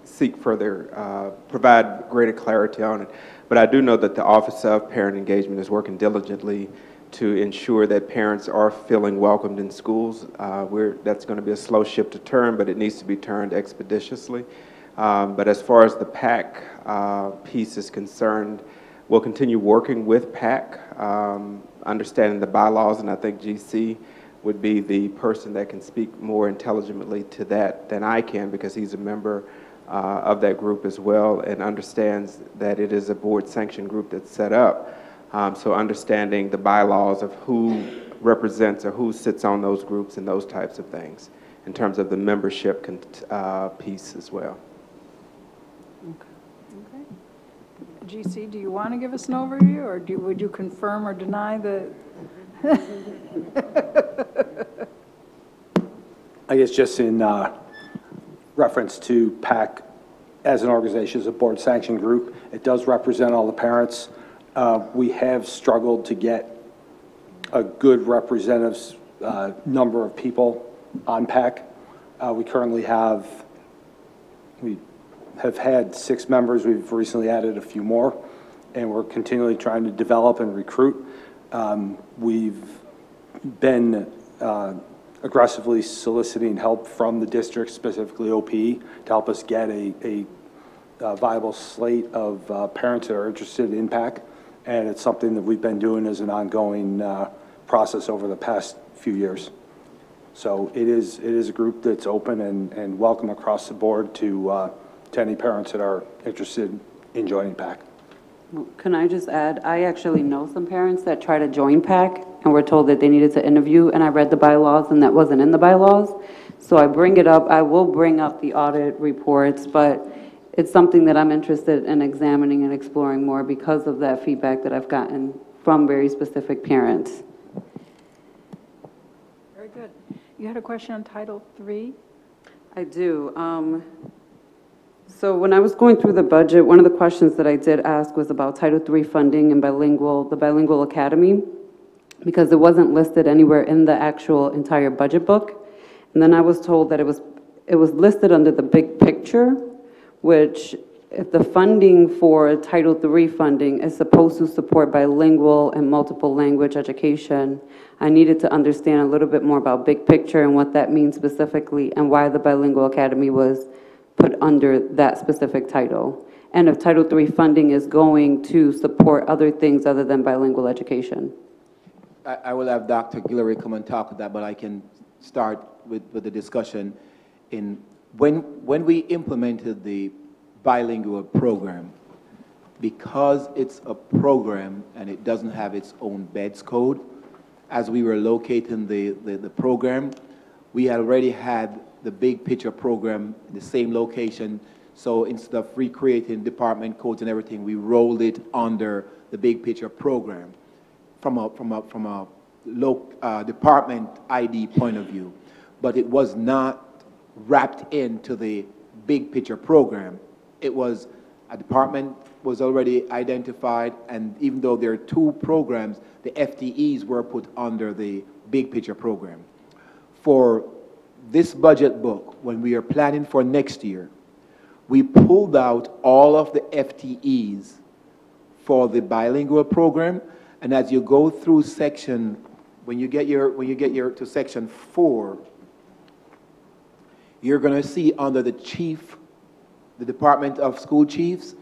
seek further, provide greater clarity on it. But I do know that the Office of Parent Engagement is working diligently to ensure that parents are feeling welcomed in schools. That's going to be a slow ship to turn, but it needs to be turned expeditiously. But as far as the PAC piece is concerned, we'll continue working with PAC, understanding the bylaws, and I think GC would be the person that can speak more intelligently to that than I can, because he's a member of that group as well and understands that it is a board-sanctioned group that's set up. So understanding the bylaws of who represents or who sits on those groups and those types of things in terms of the membership piece as well. Okay. GC, do you want to give us an overview, or would you confirm or deny the? I guess just in reference to PAC as an organization, as a board-sanctioned group, it does represent all the parents. We have struggled to get a good representative number of people on PAC. We currently have had 6 members. We've recently added a few more, and we're continually trying to develop and recruit. We've been aggressively soliciting help from the district, specifically OPE, to help us get a viable slate of parents that are interested in PAC, and it's something that we've been doing as an ongoing process over the past few years. So it is a group that's open and welcome across the board to any parents that are interested in joining PAC. Can I just add, I actually know some parents that try to join PAC and were told that they needed to interview, and I read the bylaws and that wasn't in the bylaws. So I bring it up, I will bring up the audit reports, but it's something that I'm interested in examining and exploring more because of that feedback that I've gotten from very specific parents. Very good. You had a question on Title III? I do. So when I was going through the budget, one of the questions that I did ask was about Title III funding and the Bilingual Academy, because it wasn't listed anywhere in the actual entire budget book. And then I was told that it was listed under the big picture, which if the funding for Title III funding is supposed to support bilingual and multiple language education, I needed to understand a little bit more about big picture and what that means specifically and why the Bilingual Academy was put under that specific title. And if Title III funding is going to support other things other than bilingual education. I will have Dr. Guillory come and talk with that, but I can start with the discussion. When we implemented the bilingual program, because it's a program and it doesn't have its own beds code, as we were locating the program, we had already had the big picture program in the same location. So instead of recreating department codes and everything, we rolled it under the big picture program from a department ID point of view. But it was not wrapped into the big picture program. It was a department was already identified, and even though there are two programs, the FTEs were put under the big picture program. For this budget book, when we are planning for next year, we pulled out all of the FTEs for the bilingual program, and as you go through section, when you get to section 4, you're going to see under the chief, the Department of School Chiefs,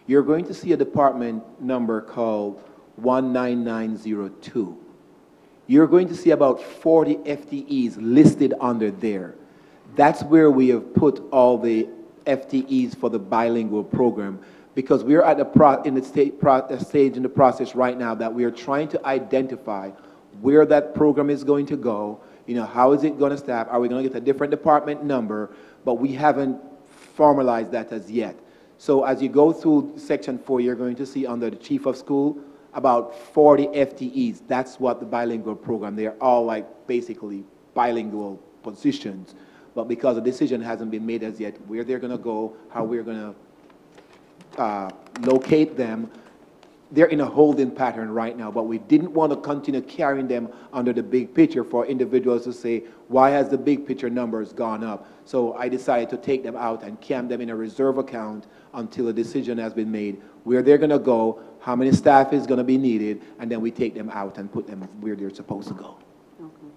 you're going to see a department number called 19902. You're going to see about 40 FTEs listed under there. That's where we have put all the FTEs for the bilingual program, because we're at the stage in the process right now that we are trying to identify where that program is going to go. You know, how is it going to staff? Are we going to get a different department number? But we haven't formalized that as yet. So as you go through section 4, you're going to see under the chief of school about 40 FTEs. That's what the bilingual program, they're all like basically bilingual positions. But because a decision hasn't been made as yet, where they're going to go, how we're going to locate them, they're in a holding pattern right now, but we didn't want to continue carrying them under the big picture for individuals to say, why has the big picture numbers gone up? So I decided to take them out and camp them in a reserve account until a decision has been made, where they're going to go, how many staff is going to be needed, and then we take them out and put them where they're supposed to go. Okay.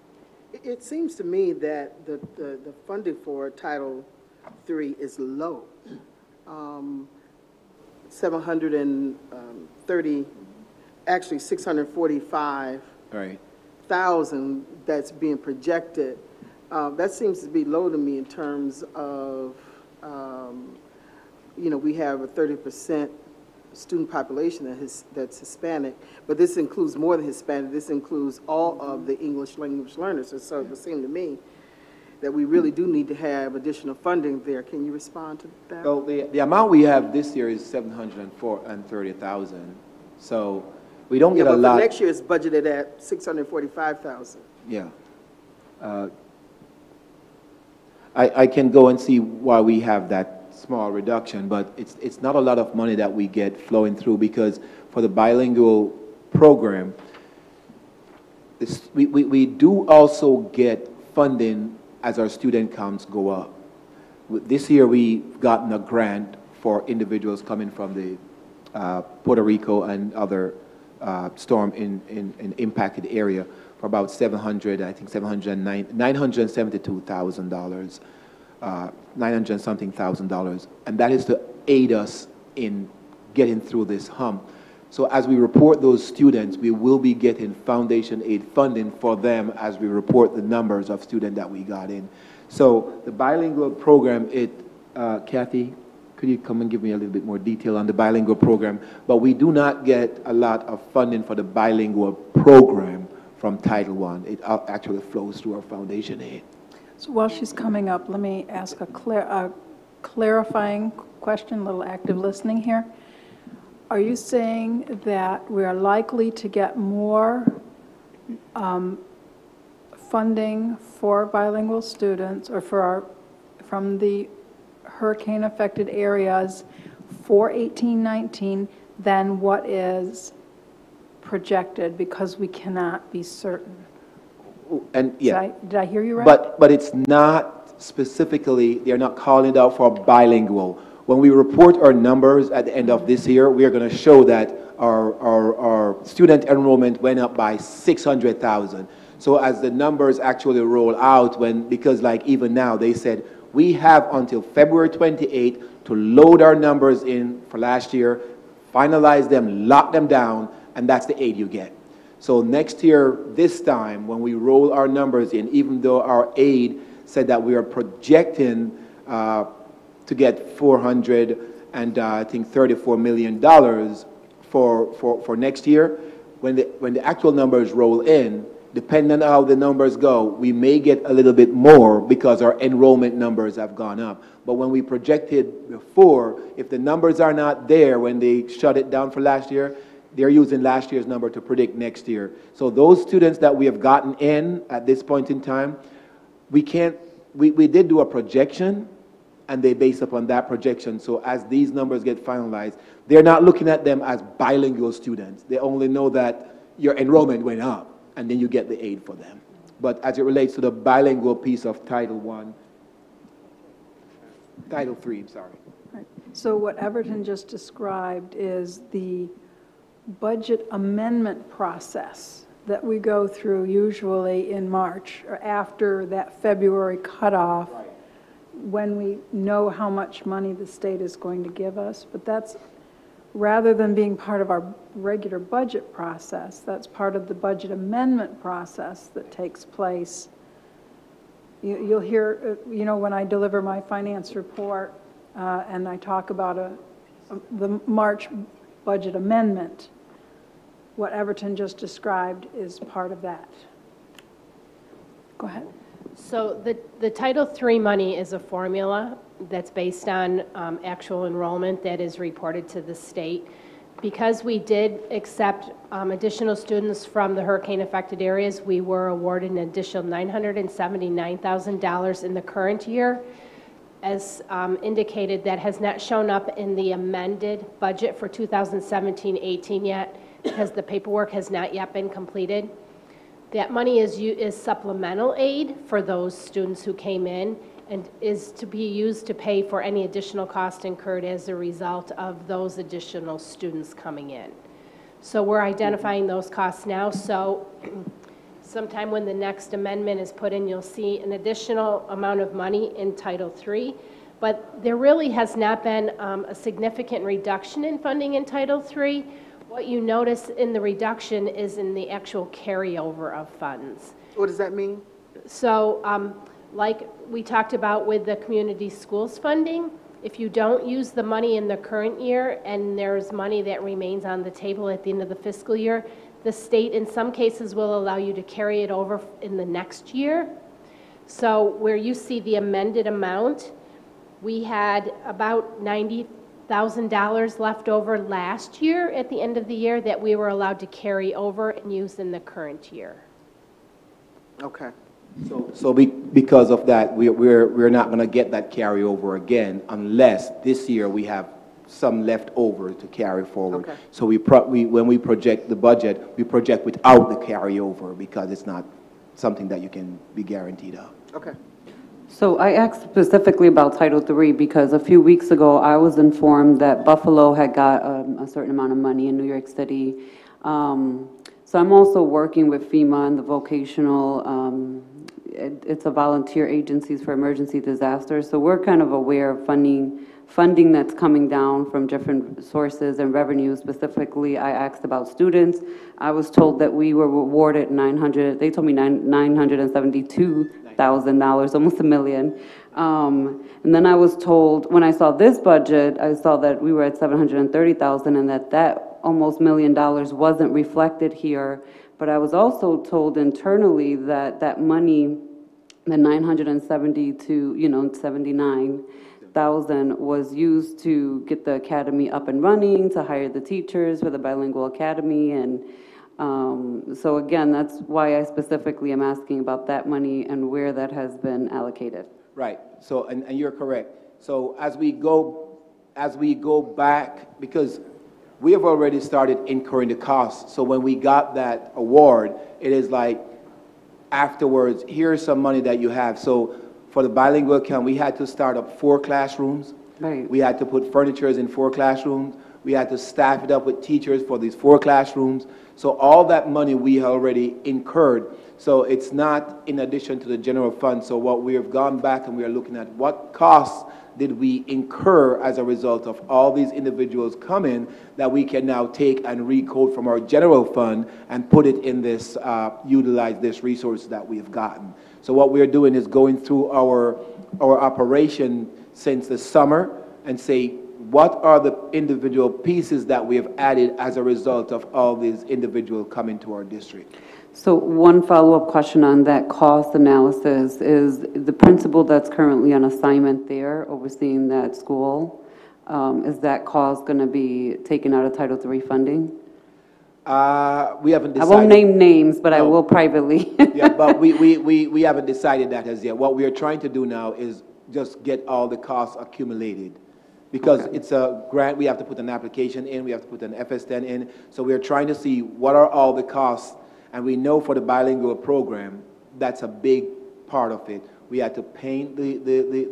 It seems to me that the funding for Title III is low. 730, actually 645,000 that's being projected. That seems to be low to me in terms of, you know, we have a 30% student population that's Hispanic, but this includes more than Hispanic. This includes all of the English language learners. So it would seem to me that we really do need to have additional funding there. Can you respond to that? Well, the amount we have this year is 730,000. So we don't get a lot. For next year, it's budgeted at 645,000. Yeah. I can go and see why we have that small reduction, but it's not a lot of money that we get flowing through, because for the bilingual program, we do also get funding as our student counts go up. This year we've gotten a grant for individuals coming from the Puerto Rico and other storm in impacted area for about $972,000, $900 something thousand, and that is to aid us in getting through this hump. So as we report those students, we will be getting foundation aid funding for them as we report the numbers of students that we got in. So the bilingual program, Kathy, could you come and give me a little bit more detail on the bilingual program? But we do not get a lot of funding for the bilingual program from Title I. It actually flows through our foundation aid. So while she's coming up, let me ask a clarifying question, a little active listening here. Are you saying that we are likely to get more funding for bilingual students, or from the hurricane-affected areas for 18-19 than what is projected, because we cannot be certain. And, yeah. Did I hear you right? But it's not specifically, they're not calling it out for bilingual. When we report our numbers at the end of this year, we are going to show that our student enrollment went up by 600,000. So as the numbers actually roll out, because like even now, they said, we have until February 28th to load our numbers in for last year, finalize them, lock them down, and that's the aid you get. So next year, this time, when we roll our numbers in, even though our aid said that we are projecting to get $434 million for next year, when the actual numbers roll in, depending on how the numbers go, we may get a little bit more because our enrollment numbers have gone up. But when we projected before, if the numbers are not there when they shut it down for last year, they're using last year's number to predict next year. So those students that we have gotten in at this point in time, we did do a projection, and they base upon that projection. So as these numbers get finalized, they're not looking at them as bilingual students. They only know that your enrollment went up, and then you get the aid for them. But as it relates to the bilingual piece of Title III, sorry. Right. So what Everton just described is the budget amendment process that we go through usually in March or after that February cutoff, right, when we know how much money the state is going to give us. But that's, rather than being part of our regular budget process, that's part of the budget amendment process that takes place. You'll hear, when I deliver my finance report and I talk about the March budget amendment, what Everton just described is part of that. Go ahead. So the Title III money is a formula that's based on actual enrollment that is reported to the state. Because we did accept additional students from the hurricane-affected areas, we were awarded an additional $979,000 in the current year. As indicated, that has not shown up in the amended budget for 2017-18 yet, because the paperwork has not yet been completed. That money is supplemental aid for those students who came in, and is to be used to pay for any additional cost incurred as a result of those additional students coming in. So we're identifying those costs now, so sometime when the next amendment is put in, you'll see an additional amount of money in Title III, but there really has not been a significant reduction in funding in Title III. What you notice in the reduction is in the actual carryover of funds. What does that mean? So, like we talked about with the community schools funding, if you don't use the money in the current year and there's money that remains on the table at the end of the fiscal year, the state in some cases will allow you to carry it over in the next year. So where you see the amended amount, we had about $90,000 left over last year at the end of the year that we were allowed to carry over and use in the current year. Okay. So because of that, we're not going to get that carryover again unless this year we have some left over to carry forward. Okay. So when we project the budget, we project without the carryover because it's not something that you can be guaranteed of. Okay. So I asked specifically about Title III because a few weeks ago I was informed that Buffalo had got a certain amount of money in New York City. So I'm also working with FEMA and the vocational, it's a volunteer agencies for emergency disasters. So we're kind of aware of funding that's coming down from different sources and revenue. Specifically, I asked about students. I was told that we were awarded they told me $972,000, almost $1 million. And then I was told, when I saw this budget, I saw that we were at $730,000 and that almost $1 million wasn't reflected here. But I was also told internally that that money, the 79,000 was used to get the academy up and running, to hire the teachers for the bilingual academy. And so again, that's why I specifically am asking about that money and where that has been allocated. Right. So, and you're correct. So as we go back, because we have already started incurring the costs. So when we got that award, it is like afterwards, here's some money that you have. So for the bilingual account, we had to start up 4 classrooms. Right. We had to put furnitures in 4 classrooms. We had to staff it up with teachers for these 4 classrooms. So all that money we already incurred. So it's not in addition to the general fund. So what we have gone back and we are looking at what costs did we incur as a result of all these individuals coming that we can now take and recode from our general fund and put it in this, utilize this resource that we have gotten. So what we're doing is going through our operation since the summer and say, what are the individual pieces that we have added as a result of all these individuals coming to our district? So one follow-up question on that cost analysis is the principal that's currently on assignment there overseeing that school, is that cost going to be taken out of Title III funding? We haven't decided. I won't name names, but No. I will privately. Yeah, but we haven't decided that as yet. What we are trying to do now is just get all the costs accumulated. Because it's a grant, we have to put an application in, we have to put an FS10 in. So we are trying to see what are all the costs. And we know for the bilingual program, that's a big part of it. We had to paint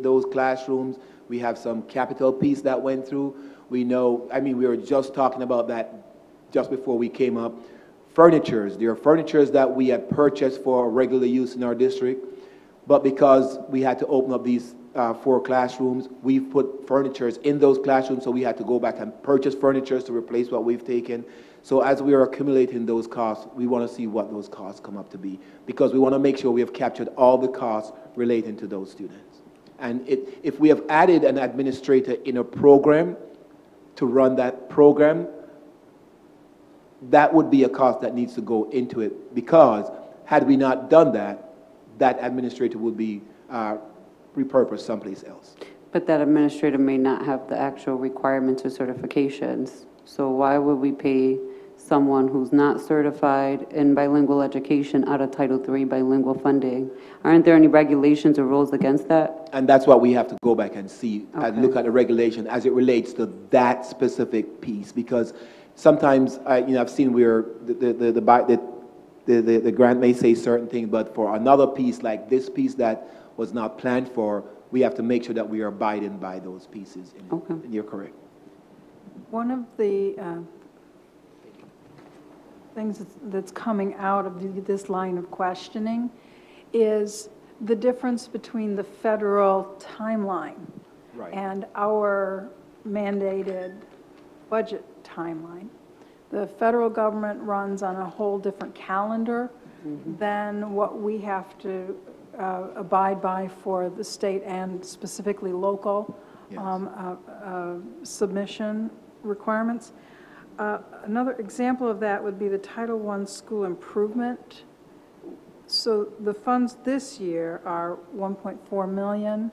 those classrooms. We have some capital piece that went through. We know, I mean, we were just talking about that just before we came up. Furnitures, there are furnitures that we had purchased for regular use in our district, but because we had to open up these 4 classrooms, we've put furnitures in those classrooms, so we had to go back and purchase furnitures to replace what we've taken. So as we are accumulating those costs, we want to see what those costs come up to be, because we want to make sure we have captured all the costs relating to those students. And if we have added an administrator in a program to run that program, that would be a cost that needs to go into it, because had we not done that, that administrator would be repurposed someplace else. But that administrator may not have the actual requirements or certifications. So why would we pay someone who's not certified in bilingual education out of Title III bilingual funding? Aren't there any regulations or rules against that? And that's what we have to go back and see, and Okay. look at the regulation as it relates to that specific piece, because sometimes, I've seen where the grant may say certain things, but for another piece like this piece that was not planned for, we have to make sure that we are abiding by those pieces. Okay. And you're correct. One of the things that's coming out of this line of questioning is the difference between the federal timeline Right. and our mandated budget timeline. The federal government runs on a whole different calendar than what we have to abide by for the state and specifically local submission requirements. Another example of that would be the Title I school improvement. So the funds this year are $1.4 million.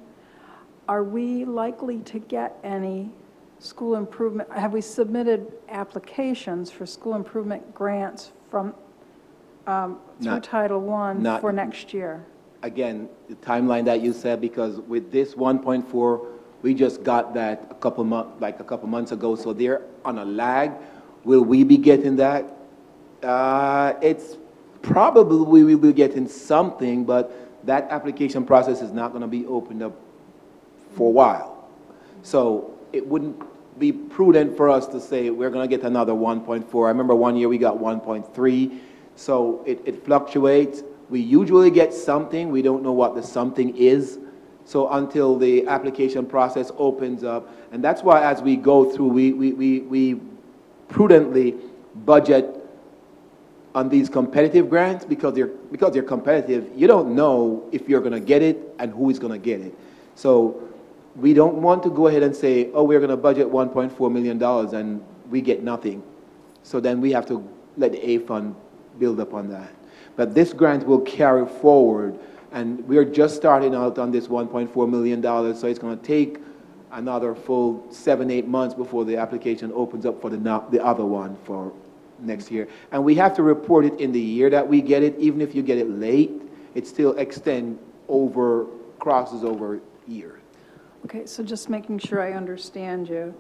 Are we likely to get any school improvement? Have we submitted applications for school improvement grants from through Title I for next year? Again, the timeline that you said, because with this 1.4, we just got that a couple months ago, so they're on a lag. Will we be getting that? It's probably we will be getting something, but that application process is not going to be opened up for a while. So it wouldn't be prudent for us to say we're going to get another 1.4. I remember one year we got 1.3, so it fluctuates. We usually get something. We don't know what the something is. So until the application process opens up, and that's why as we go through, we prudently budget on these competitive grants, because they're competitive. You don't know if you're going to get it and who is going to get it. So we don't want to go ahead and say, oh, we're going to budget $1.4 million and we get nothing. So then we have to let the A fund build up on that. But this grant will carry forward, and we're just starting out on this $1.4 million, so it's going to take another full 7-8 months before the application opens up for the other one for next year. And we have to report it in the year that we get it. Even if you get it late, it still crosses over years. Okay, so just making sure I understand you.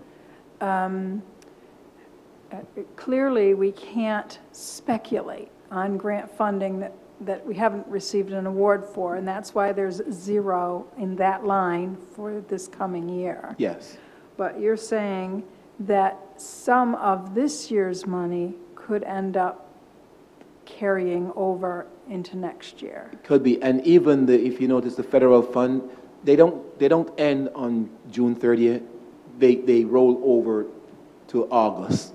Clearly, we can't speculate on grant funding that we haven't received an award for, and that's why there's 0 in that line for this coming year. Yes. But you're saying that some of this year's money could end up carrying over into next year. Could be, and even if you notice the federal fund, they don't end on June 30th. They roll over to August.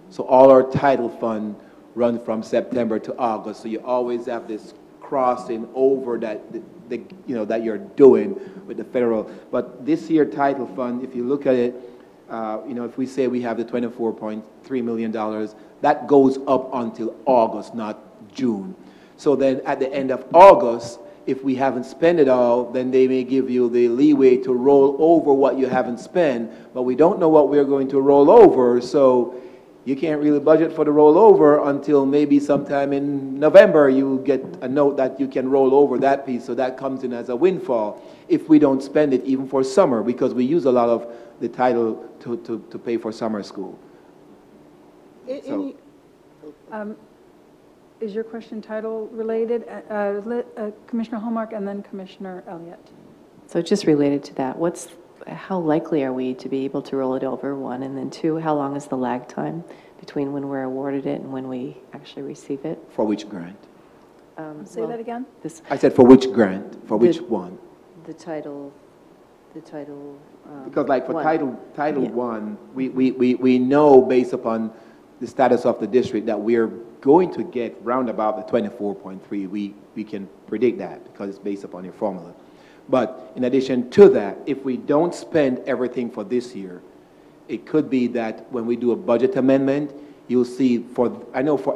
So all our title fund run from September to August. So you always have this crossing over that that you're doing with the federal. But this year title fund, if you look at it, if we say we have the $24.3 million, that goes up until August, not June. So then at the end of August, if we haven't spent it all, then they may give you the leeway to roll over what you haven't spent, but we don't know what we're going to roll over, so you can't really budget for the rollover until maybe sometime in November you get a note that you can roll over that piece, so that comes in as a windfall if we don't spend it even for summer, because we use a lot of the title to pay for summer school. So, is your question title related? Commissioner Hallmark and then Commissioner Elliott. So just related to that, how likely are we to be able to roll it over, 1, and then 2, how long is the lag time between when we're awarded it and when we actually receive it? for which grant? Say that again? I said for which grant? For which one? The title. Because like for one. Title Yeah. 1, we know based upon the status of the district that we're going to get round about the 24.3. We can predict that because it's based upon your formula. But in addition to that, if we don't spend everything for this year, it could be that when we do a budget amendment, you'll see I know for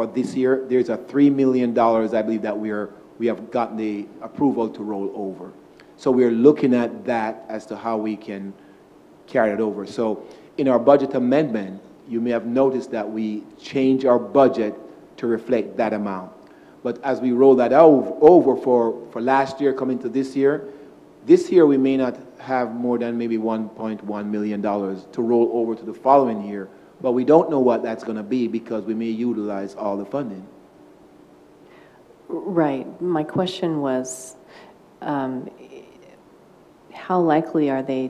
this year, there's a $3 million, I believe, that we have gotten the approval to roll over. So we're looking at that as to how we can carry it over. So in our budget amendment, you may have noticed that we change our budget to reflect that amount. But as we roll that over for last year coming to this year we may not have more than maybe $1.1 million to roll over to the following year, but we don't know what that's going to be because we may utilize all the funding. Right. My question was, how likely are they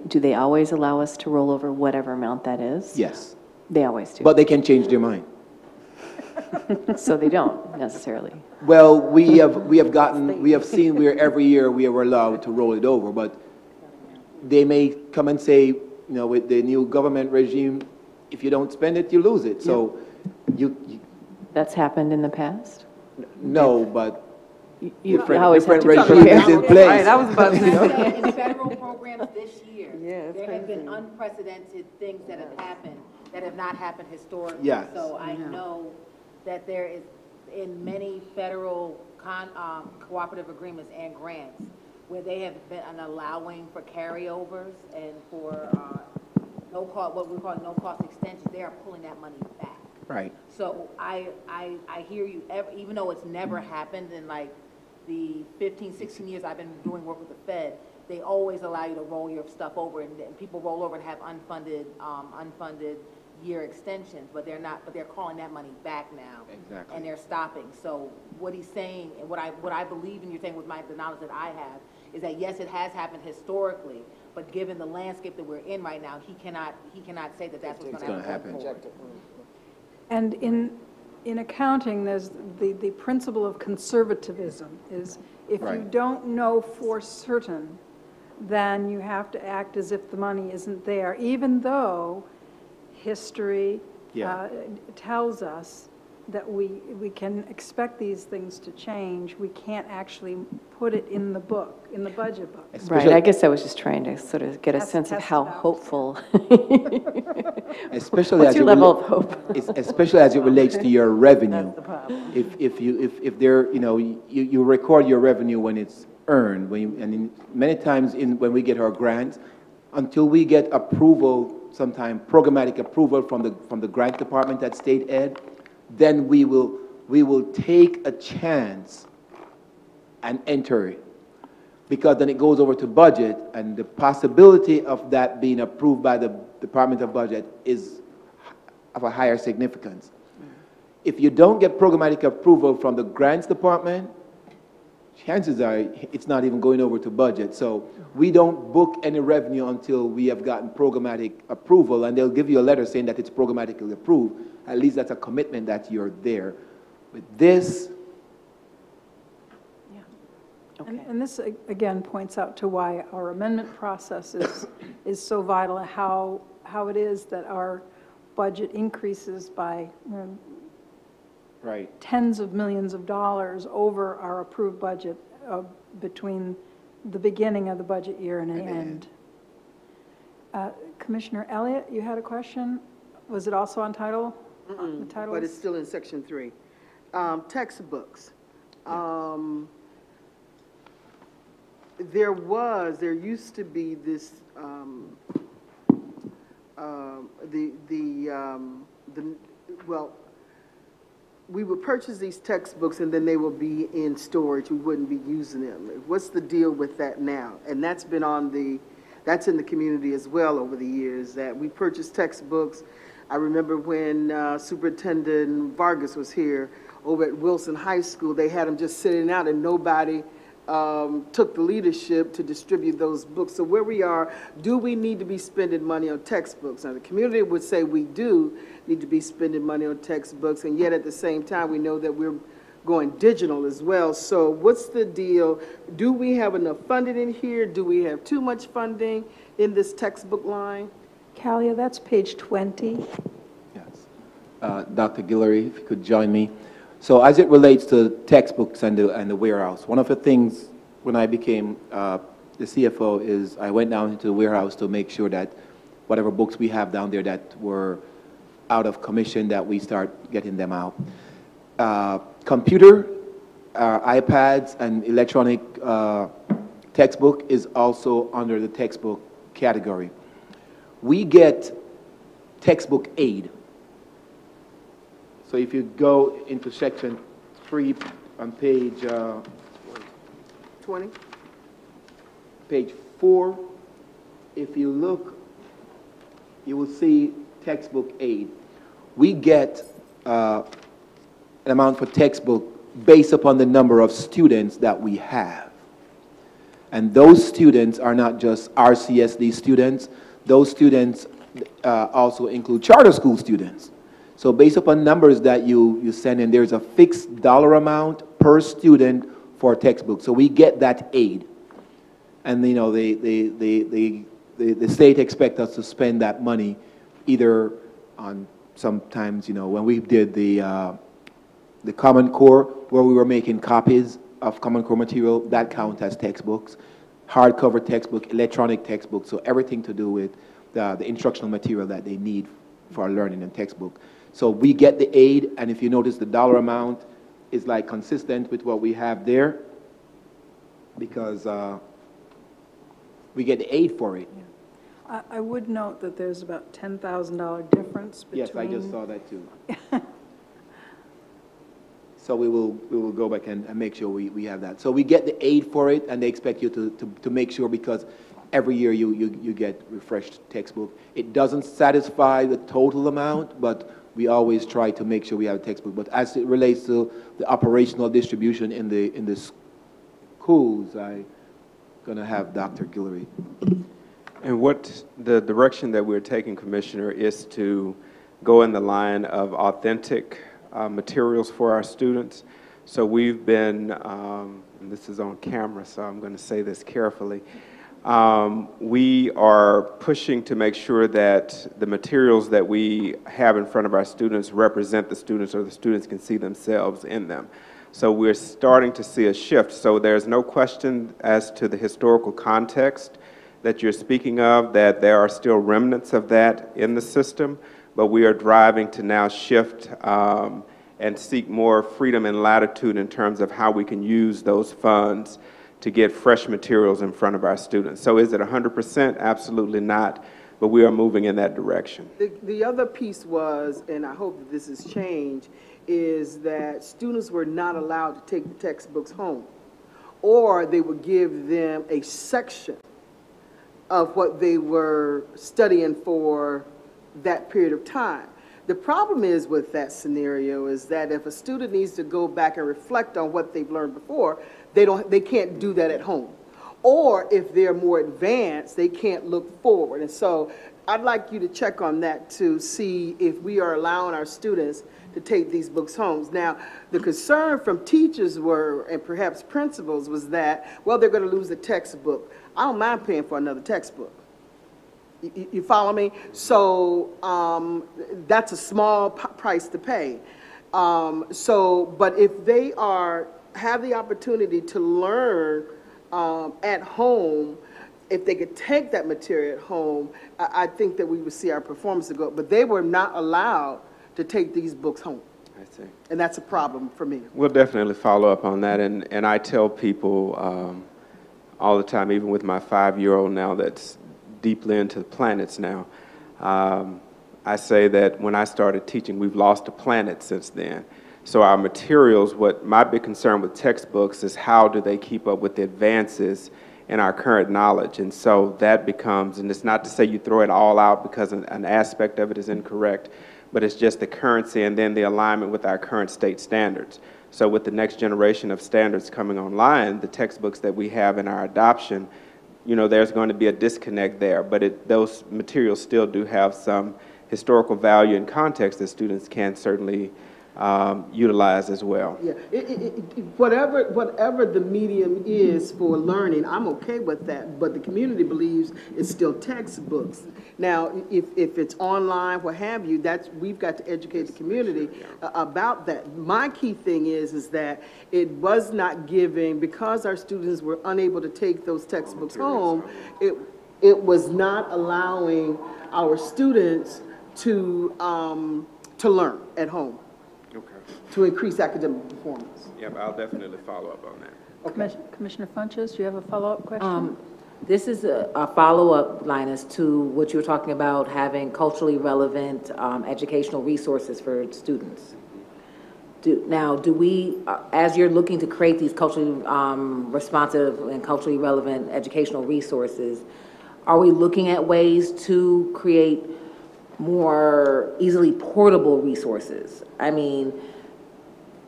do they always allow us to roll over whatever amount that is? Yes. They always do. But they can change their mind. So they don't necessarily. Well, we have seen where every year we are allowed to roll it over, but they may come and say, with the new government regime, if you don't spend it, you lose it. So That's happened in the past? no, but You different always have to regime is in place. Right, I was about to say. In federal programs this year, Yeah, it's there have been crazy. unprecedented things that have happened that have not happened historically. Yes. So I know that there is, in many federal cooperative agreements and grants, where they have been allowing for carryovers and for what we call no-cost extensions, they are pulling that money back. Right. So I hear you, even though it's never happened in like the 15, 16 years I've been doing work with the Fed, they always allow you to roll your stuff over, and people roll over and have unfunded year extensions, but they're calling that money back now. Exactly. And they're stopping. So what he's saying, and what I believe in you're saying with the knowledge that I have, is that yes, it has happened historically, but given the landscape that we're in right now, he cannot say that that's what's going to happen. And in accounting, there's the principle of conservatism is if you Right. don't know for certain, then you have to act as if the money isn't there, even though history tells us that we can expect these things to change. We can't actually put it in the book, in the budget book. Right, I guess I was just trying to sort of get a Test- sense of test how it out. hopeful. Especially What's as your it level of hope? especially as it relates to your revenue. That's the problem. If there, you record your revenue when it's earned, many times when we get our grants, until we get approval, sometime programmatic approval from the grant department at State Ed, then we will take a chance and enter it. because then it goes over to budget, and the possibility of that being approved by the Department of Budget is of a higher significance. If you don't get programmatic approval from the grants department, chances are it's not even going over to budget. So we don't book any revenue until we have gotten programmatic approval, and they'll give you a letter saying that it's programmatically approved. At least that's a commitment that you're there. With this, And this, again, points out to why our amendment process is so vital, and how it is that our budget increases by right, tens of millions of dollars over our approved budget between the beginning of the budget year and the end. Commissioner Elliott, you had a question? Was it also on title? The title But it's still in section 3. Textbooks. There used to be this, we would purchase these textbooks and then they would be in storage. We wouldn't be using them. What's the deal with that now? And that's been that's in the community as well over the years, that we purchased textbooks. I remember when Superintendent Vargas was here over at Wilson High School, they had them just sitting out and nobody took the leadership to distribute those books. So where we are, do we need to be spending money on textbooks? Now, the community would say we do need to be spending money on textbooks, and yet at the same time, we know that we're going digital as well. So what's the deal? Do we have enough funding in here? Do we have too much funding in this textbook line? Kalia, that's page 20. yes. Dr. Guillory, if you could join me. So as it relates to textbooks and the warehouse, one of the things when I became the CFO is I went down into the warehouse to make sure that whatever books we have down there that were out of commission, that we start getting them out. Computer, iPads, and electronic textbook is also under the textbook category. We get textbook aid. So if you go into section 3 on page 20? Page 4, if you look, you will see textbook aid. We get an amount for textbook based upon the number of students that we have. And those students are not just RCSD students. Those students also include charter school students. So based upon numbers that you send in, there's a fixed dollar amount per student for textbooks. So we get that aid. And, you know, the state expects us to spend that money either on sometimes, you know, when we did the Common Core, where we were making copies of Common Core material, that counts as textbooks. Hardcover textbook, electronic textbook, so everything to do with the instructional material that they need for learning in textbook. So we get the aid, and if you notice, the dollar amount is like consistent with what we have there, because we get the aid for it. Yeah. I would note that there's about $10,000 difference between... Yes, I just saw that too. So we will go back and make sure we have that. So we get the aid for it, and they expect you to make sure, because every year you get refreshed textbook. It doesn't satisfy the total amount, but we always try to make sure we have a textbook. But as it relates to the operational distribution in the schools, I'm going to have Dr. Guillory. And what the direction that we're taking, Commissioner, is to go in the line of authentic materials for our students. So we've been, and this is on camera, so I'm going to say this carefully, we are pushing to make sure that the materials that we have in front of our students represent the students, or the students can see themselves in them. So we're starting to see a shift. So there's no question as to the historical context that you're speaking of, that there are still remnants of that in the system, but we are driving to now shift and seek more freedom and latitude in terms of how we can use those funds to get fresh materials in front of our students. So is it 100%? Absolutely not, but we are moving in that direction. The other piece was, and I hope that this has changed, is that students were not allowed to take the textbooks home, or they would give them a section of what they were studying for that period of time. The problem is with that scenario is that if a student needs to go back and reflect on what they've learned before, they can't do that at home. Or if they're more advanced, they can't look forward. And so I'd like you to check on that to see if we are allowing our students to take these books home. Now, the concern from teachers were, and perhaps principals, was that, well, they're going to lose a textbook. I don't mind paying for another textbook. You follow me? So that's a small price to pay. But if they have the opportunity to learn at home, if they could take that material at home, I think that we would see our performance go up. But they were not allowed to take these books home. I see. And that's a problem for me. We'll definitely follow up on that. And I tell people all the time, even with my 5-year-old now that's deeply into the planets now, I say that when I started teaching, we've lost a planet since then. So our materials, what my big concern with textbooks is how do they keep up with the advances in our current knowledge. And so that becomes, and it's not to say you throw it all out because an aspect of it is incorrect, but it's just the currency and then the alignment with our current state standards. So with the next generation of standards coming online, the textbooks that we have in our adoption, you know, there's going to be a disconnect there, but those materials still do have some historical value and context that students can certainly utilize as well. Yeah, whatever the medium is for learning, I'm okay with that, but the community believes it's still textbooks. Now, if it's online, what have you, we've got to educate the community about that. My key thing is that it was not giving, because our students were unable to take those textbooks home, it was not allowing our students to learn at home. Okay. To increase academic performance. Yep, I'll definitely follow up on that. Okay. Commissioner Funches, do you have a follow-up question? This is a follow-up, Linus, to what you were talking about, having culturally relevant educational resources for students. Do we, as you're looking to create these culturally responsive and culturally relevant educational resources, are we looking at ways to create more easily portable resources? I mean,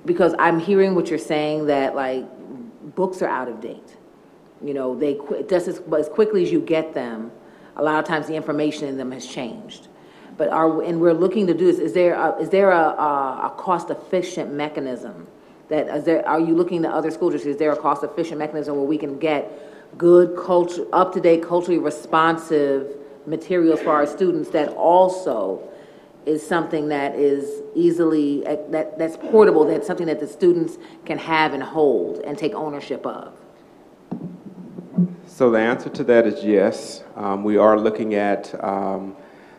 because I'm hearing what you're saying, that like books are out of date. You know, just as quickly as you get them, a lot of times the information in them has changed. But we're looking to do this. Is there a cost-efficient mechanism are you looking to other school districts? Is there a cost-efficient mechanism where we can get good up-to-date, culturally responsive materials for our students that also is something that is easily, that's portable, that's something that the students can have and hold and take ownership of? So the answer to that is yes. We are looking at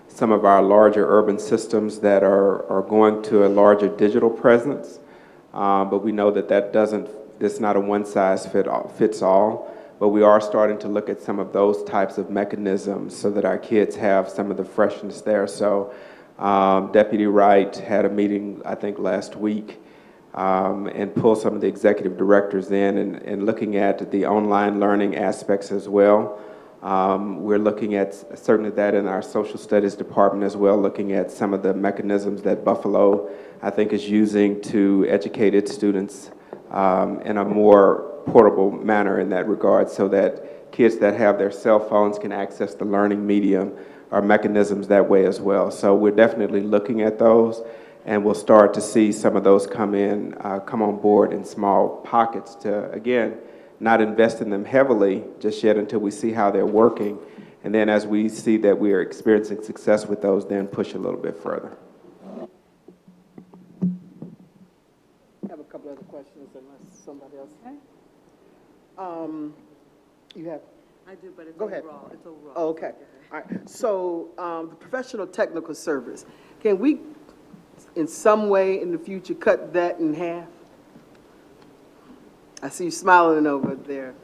some of our larger urban systems that are going to a larger digital presence, but we know that that's not a one-size-fits-all. But we are starting to look at some of those types of mechanisms so that our kids have some of the freshness there. So Deputy Wright had a meeting, I think, last week and pulled some of the executive directors in and looking at the online learning aspects as well. We're looking at certainly that in our social studies department as well, looking at some of the mechanisms that Buffalo, I think, is using to educate its students in a more portable manner in that regard, so that kids that have their cell phones can access the learning medium or mechanisms that way as well. So we're definitely looking at those, and we'll start to see some of those come on board in small pockets to, again, not invest in them heavily just yet until we see how they're working. And then as we see that we are experiencing success with those, then push a little bit further. I have a couple other questions unless somebody else. Okay. You have? I do, but it's Go ahead. overall. It's overall. Oh, okay. All right. So the professional technical service, can we in some way in the future cut that in half? I see you smiling over there,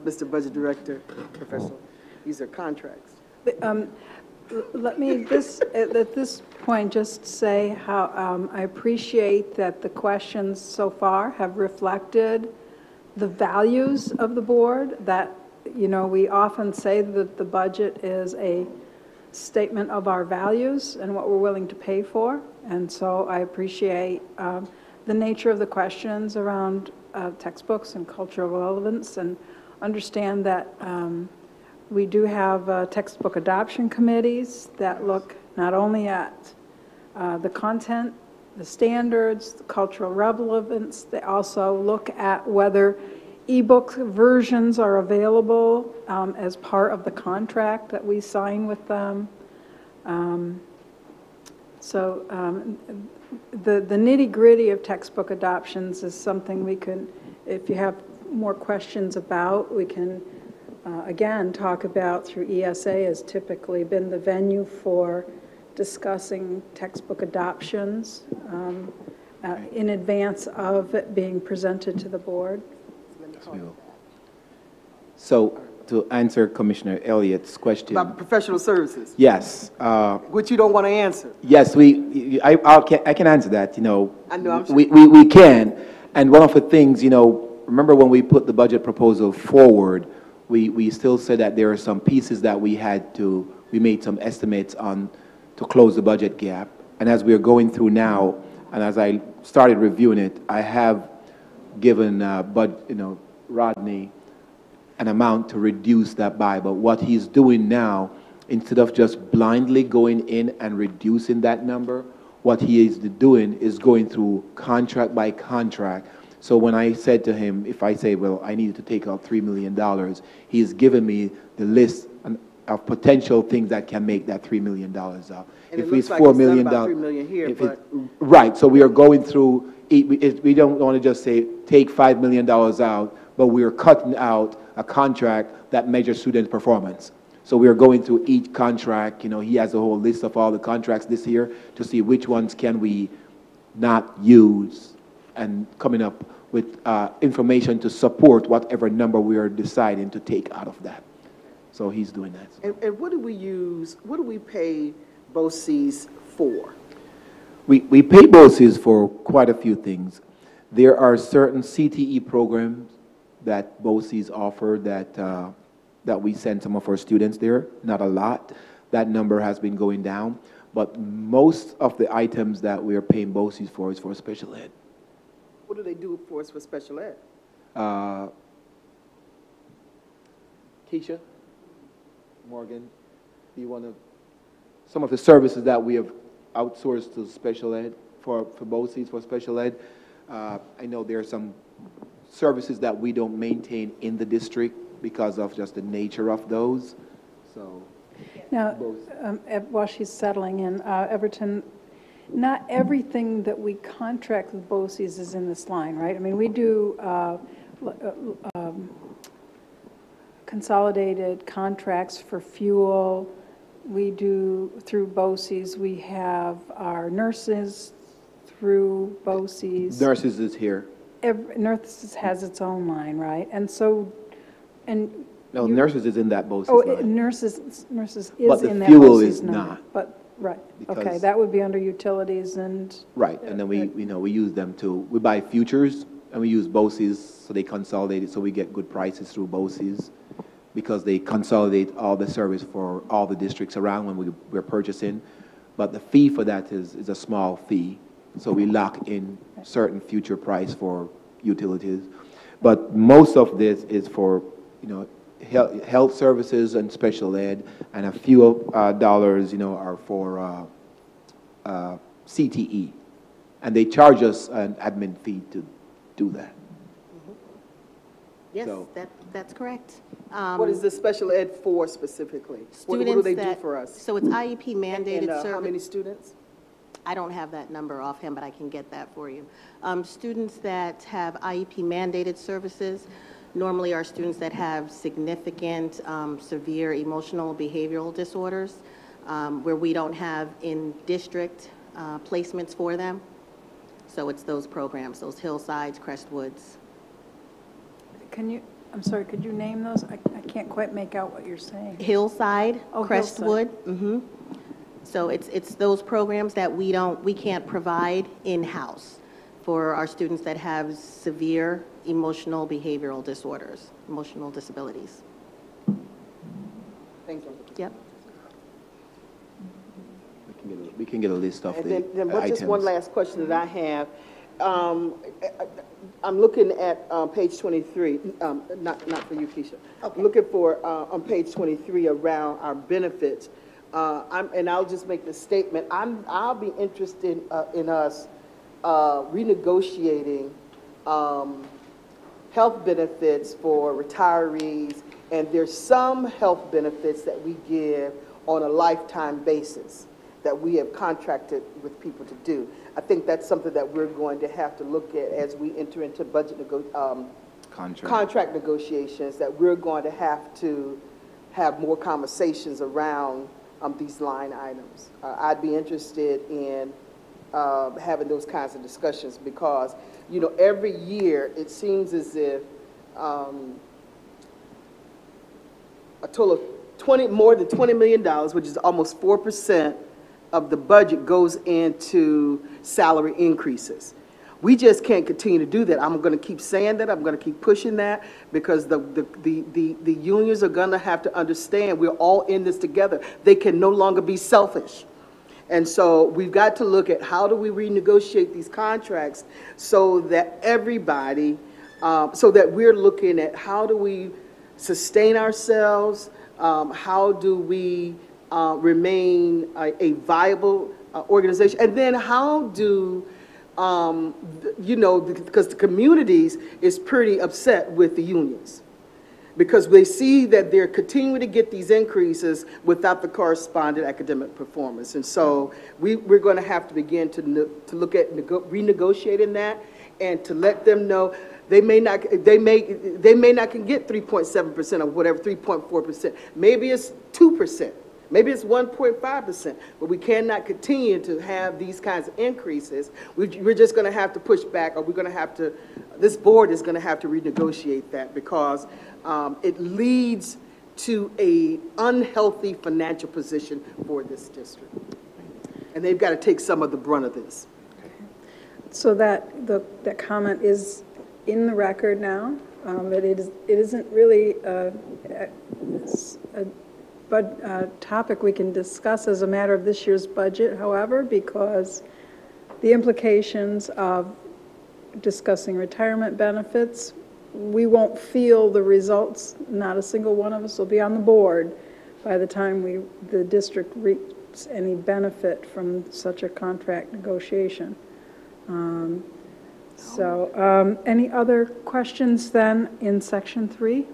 Mr. Budget Director, Professional. These are contracts. Let me at this point just say how I appreciate that the questions so far have reflected the values of the board, that, you know, we often say that the budget is a statement of our values and what we're willing to pay for. And so I appreciate the nature of the questions around textbooks and cultural relevance, and understand that we do have textbook adoption committees that look not only at the content, the standards, the cultural relevance, they also look at whether ebook versions are available as part of the contract that we sign with them. The nitty-gritty of textbook adoptions is something we can, if you have more questions about, we can, again, talk about through ESA has typically been the venue for discussing textbook adoptions in advance of it being presented to the board. So to answer Commissioner Elliott's question. About professional services, Yes. which you don't want to answer. Yes, I can answer that, you know. I know, I'm sure. We can. And one of the things, you know, remember when we put the budget proposal forward, we still said that there are some pieces that we made some estimates on to close the budget gap. And as we are going through now, and as I started reviewing it, I have given Rodney an amount to reduce that by. But what he's doing now, instead of just blindly going in and reducing that number, what he is doing is going through contract by contract. So when I said to him, if I say, well, I needed to take out $3 million, he's given me the list of potential things that can make that $3 million out. And if it it's looks like $4 it's million, done about $3 million here, right, so we are going through, we don't want to just say, take $5 million out, but we are cutting out a contract that measures student performance. So we are going through each contract. You know, he has a whole list of all the contracts this year to see which ones can we not use, and coming up with information to support whatever number we are deciding to take out of that. So he's doing that. And what do we pay BOCES for? We pay BOCES for quite a few things. There are certain CTE programs that BOCES offer that we send some of our students there, not a lot. That number has been going down, but most of the items that we are paying BOCES for is for special ed. What do they do for us for special ed? Keisha, Morgan, do you want to, some of the services that we have outsourced to special ed for BOCES for special ed, I know there are some services that we don't maintain in the district because of just the nature of those. So now, while she's settling in, Everton, not everything that we contract with BOCES is in this line, right? I mean, we do consolidated contracts for fuel. We do through BOCES. We have our nurses through BOCES. Nurses is here. Nurses has its own line, right? And so, no, nurses is in that BOCES line. Nurses is in that but the fuel BOCES is number. not. But right, Because okay, that would be under utilities and right, and then we use them we buy futures and we use BOCES, so they consolidate it, so we get good prices through BOCES because they consolidate all the service for all the districts around when we're purchasing. But the fee for that is a small fee, so we lock in certain future price for utilities. But most of this is for, you know, health services and special ed, and a few dollars, you know, are for CTE, and they charge us an admin fee to do that. Yes, So- that's correct. What is the special ed for specifically? What do they do for us? So it's IEP mandated And service. how many students? I don't have that number offhand, but I can get that for you. Students that have IEP mandated services normally are students that have significant severe emotional behavioral disorders where we don't have in-district placements for them. So it's those programs, those Hillsides, Crestwoods. I'm sorry, could you name those? I can't quite make out what you're saying. Hillside, Oh, Crestwood. So it's those programs that we can't provide in-house. for our students that have severe emotional behavioral disorders, emotional disabilities. Thank you. Yep. We can get a list of And the then items. just one last question that I have. I'm looking at page 23, not for you, Keisha. I'm looking for on page 23 around our benefits. And I'll just make the statement, I'll be interested in us renegotiating health benefits for retirees, and there's some health benefits that we give on a lifetime basis that we have contracted with people to do. I think that's something that we're going to have to look at as we enter into budget contract negotiations, that we're going to have more conversations around these line items. I'd be interested in having those kinds of discussions because, you know, every year it seems as if a total of more than $20 million, which is almost 4% of the budget, goes into salary increases. We just can't continue to do that. I'm going to keep saying that. I'm going to keep pushing that because the unions are going to have to understand we're all in this together. They can no longer be selfish. And so we've got to look at how do we renegotiate these contracts so that everybody, so that we're looking at how do we sustain ourselves, how do we remain a viable organization, and then how do, you know, because the communities is pretty upset with the unions because they see that they're continuing to get these increases without the corresponding academic performance. And so we're going to have to begin to look at renegotiating that and to let them know they may not can get 3.7% or whatever, 3.4%. Maybe it's 2%. Maybe it's 1.5%, but we cannot continue to have these kinds of increases. We're just going to have to push back, or we're going to have to, this board is going to have to renegotiate that because it leads to an unhealthy financial position for this district. And they've got to take some of the brunt of this. So that comment is in the record now, but it isn't really a topic we can discuss as a matter of this year's budget, however, because the implications of discussing retirement benefits, we won't feel the results. Not a single one of us will be on the board by the time the district reaps any benefit from such a contract negotiation. Any other questions then in section 3?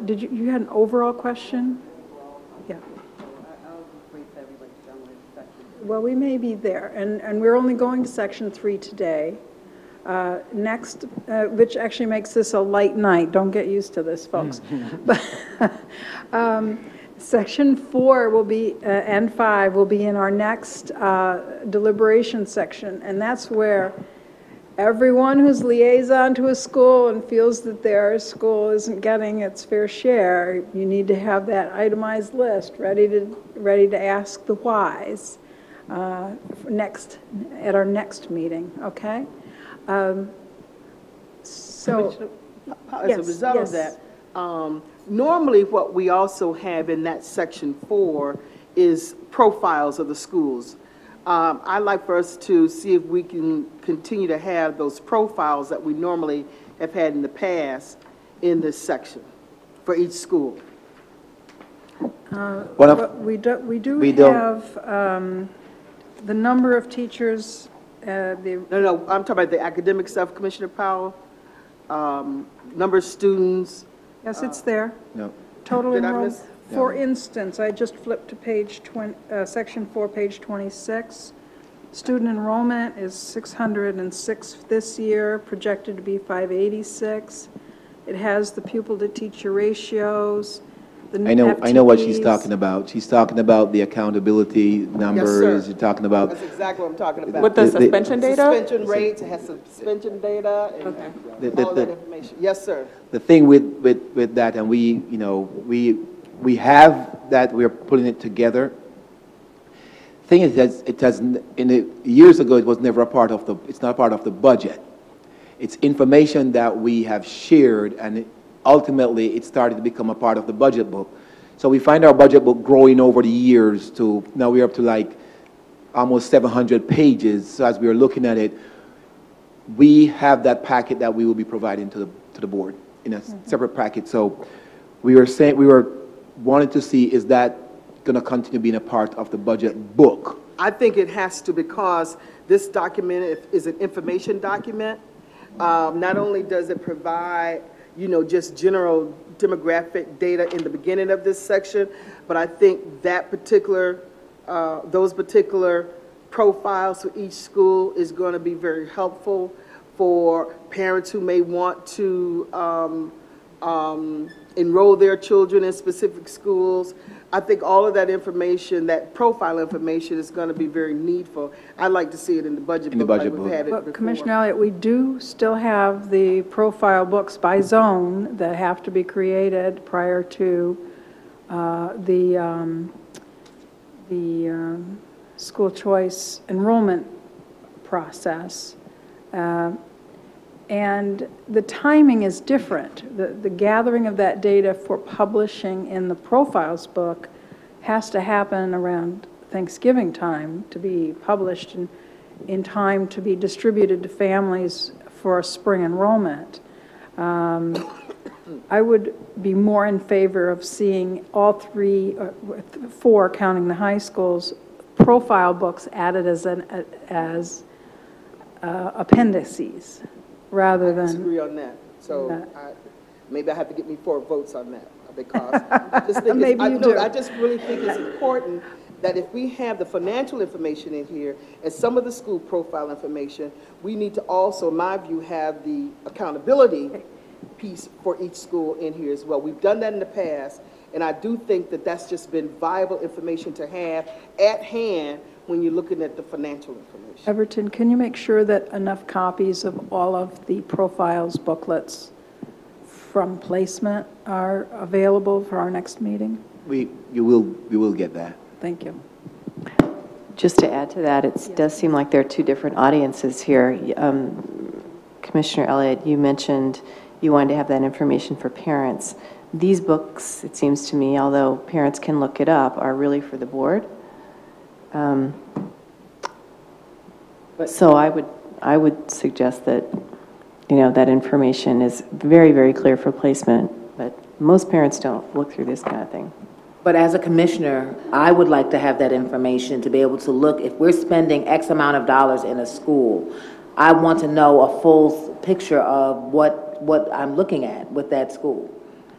Did you had an overall question? Yeah. Well, we may be there, and we're only going to section 3 today. Next, which actually makes this a light night. Don't get used to this, folks. But section 4 will be, and 5 will be in our next deliberation section, and that's where everyone who's liaison to a school and feels that their school isn't getting its fair share, you need to have that itemized list ready to ask the whys at our next meeting, okay? As a result of that, normally what we also have in that section 4 is profiles of the schools. I'd like for us to see if we can continue to have those profiles that we normally have had in the past in this section for each school. We do have the number of teachers. No, I'm talking about the academic stuff, Commissioner Powell. Number of students. Yes, it's there. No. Total Did I enrollment. miss? For instance, I just flipped to page 20, section 4, page 26. Student enrollment is 606 this year, projected to be 586. It has the pupil to teacher ratios. I know what she's talking about. She's talking about the accountability numbers. Yes, sir. You're talking about. That's exactly what I'm talking about. With the suspension data? Suspension rates, it has suspension data and all that information. Yes, sir. The thing with that, and we have that, we're putting it together. thing is that years ago, it was never a part of it's not part of the budget. It's information that we have shared, and ultimately it started to become a part of the budget book. So we find our budget book growing over the years to, now we're up to like almost 700 pages. So as we are looking at it, we have that packet that we will be providing to the board in a separate packet. So we were wanting to see, is that going to continue being a part of the budget book? I think it has to, because this document is an information document. Not only does it provide, just general demographic data in the beginning of this section, but I think that those particular profiles for each school is going to be very helpful for parents who may want to enroll their children in specific schools. I think all of that information, that profile information, is going to be very needful. I'd like to see it in the budget book like we've had it before. Commissioner Elliott, we do still have the profile books by zone that have to be created prior to the school choice enrollment process. And the timing is different. The gathering of that data for publishing in the profiles book has to happen around Thanksgiving time to be published in time to be distributed to families for spring enrollment. I would be more in favor of seeing all four, counting the high schools, profile books added as appendices, rather than... I disagree on that. So maybe I have to get me 4 votes on that, because I just think I just really think it's important that if we have the financial information in here and some of the school profile information, we need to also, in my view, have the accountability piece for each school in here as well. We've done that in the past, and I do think that that's just been viable information to have at hand when you're looking at the financial information. Everton, can you make sure that enough copies of all of the profiles booklets from placement are available for our next meeting? We will get that. Thank you. Just to add to that, it does seem like there are 2 different audiences here. Commissioner Elliott, you mentioned you wanted to have that information for parents. These books, it seems to me, although parents can look it up, are really for the board. So I would suggest that, that information is very, very clear for placement, but most parents don't look through this kind of thing. But as a commissioner, I would like to have that information to be able to look, if we're spending X amount of dollars in a school, I want to know a full picture of what I'm looking at with that school.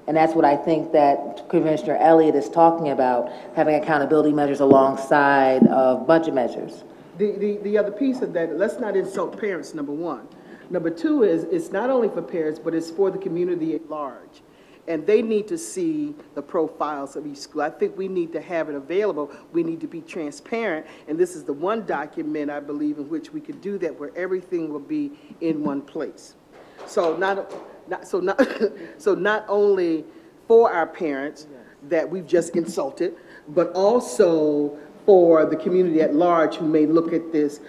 And that's what I think that Commissioner Elliott is talking about, having accountability measures alongside of budget measures. The other piece of that, let's not insult parents, number one. Number two is, it's not only for parents, but it's for the community at large. And they need to see the profiles of each school. I think we need to have it available. We need to be transparent. And this is the one document, I believe, in which we could do that, where everything will be in one place. So not only for our parents that we've just insulted, but also for the community at large who may look at this,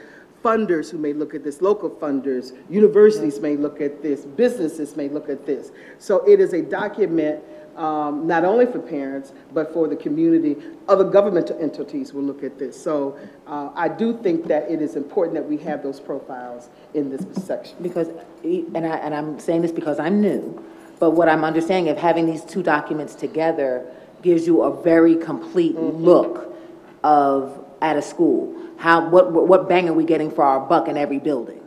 funders who may look at this, local funders, universities may look at this, businesses may look at this. So it is a document not only for parents, but for the community. Other governmental entities will look at this. So I do think that it is important that we have those profiles in this section. Because, and I'm saying this because I'm new, but what I'm understanding of having these 2 documents together gives you a very complete look at a school. What bang are we getting for our buck in every building?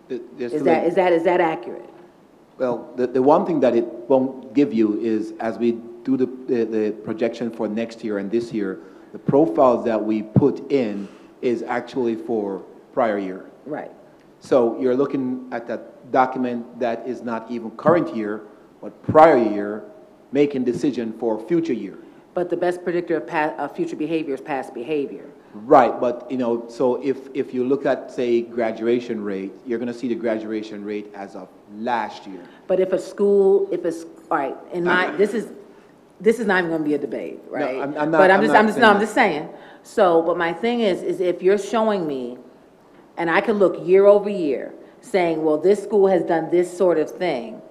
Is that accurate? Well, the one thing that it won't give you is, as we do the projection for next year and this year, the profiles that we put in is actually for prior year. Right. So you're looking at that document that is not even current year, but prior year, making decision for future year. But the best predictor of future behavior is past behavior. Right, but so if you look at, say, graduation rate, you're going to see the graduation rate as of last year. But if all right, this is not even going to be a debate, right? No, I'm not. But I'm just saying. So, but my thing is if you're showing me, and I can look year over year, saying, well, this school has done this sort of thing,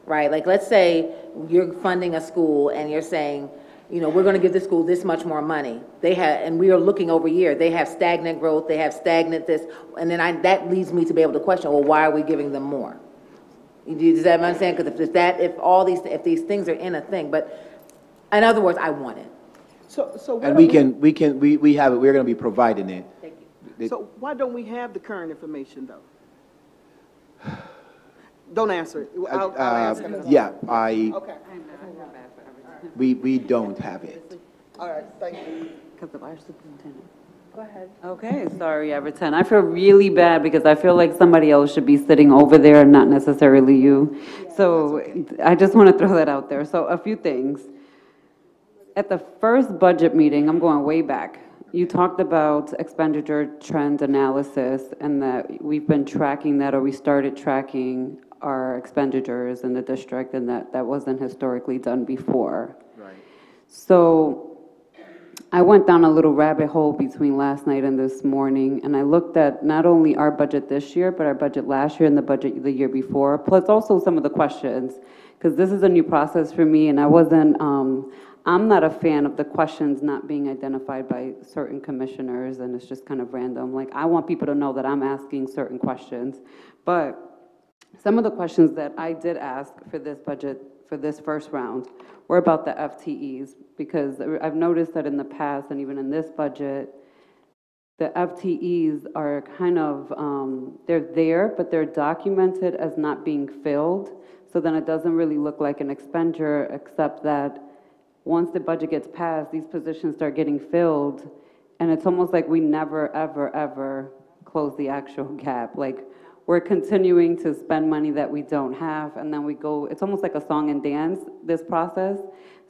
right? Like, let's say you're funding a school and you're saying, you know, we're going to give this school this much more money. They have, and we are looking over year. They have stagnant growth. They have stagnant this, and then that leads me to be able to question, well, why are we giving them more? Does that make sense? Because if these things are in a thing, but in other words, I want it. So And we have it, we're going to be providing it. Thank you. So why don't we have the current information, though? Don't answer it. I'll ask it. Yeah, Okay. we don't have it. All right, thank you. Because of our superintendent. Go ahead. Okay, sorry, Everton. I feel really bad because I feel like somebody else should be sitting over there and not necessarily you. So I just want to throw that out there. So a few things. At the first budget meeting, I'm going way back, you talked about expenditure trend analysis and that we've been tracking that, or we started tracking our expenditures in the district, and that wasn't historically done before. Right. So I went down a little rabbit hole between last night and this morning, and I looked at not only our budget this year, but our budget last year and the budget the year before, plus also some of the questions, because this is a new process for me, and I'm not a fan of the questions not being identified by certain commissioners, and it's just kind of random. Like, I want people to know that I'm asking certain questions, but some of the questions that I did ask for this budget, for this first round, were about the FTEs, because I've noticed that in the past, and even in this budget, the FTEs are kind of, they're there, but they're documented as not being filled, so then it doesn't really look like an expenditure, except that once the budget gets passed, these positions start getting filled, and it's almost like we never, ever, ever close the actual gap. Like, we're continuing to spend money that we don't have, and then we go, it's almost like a song and dance, this process.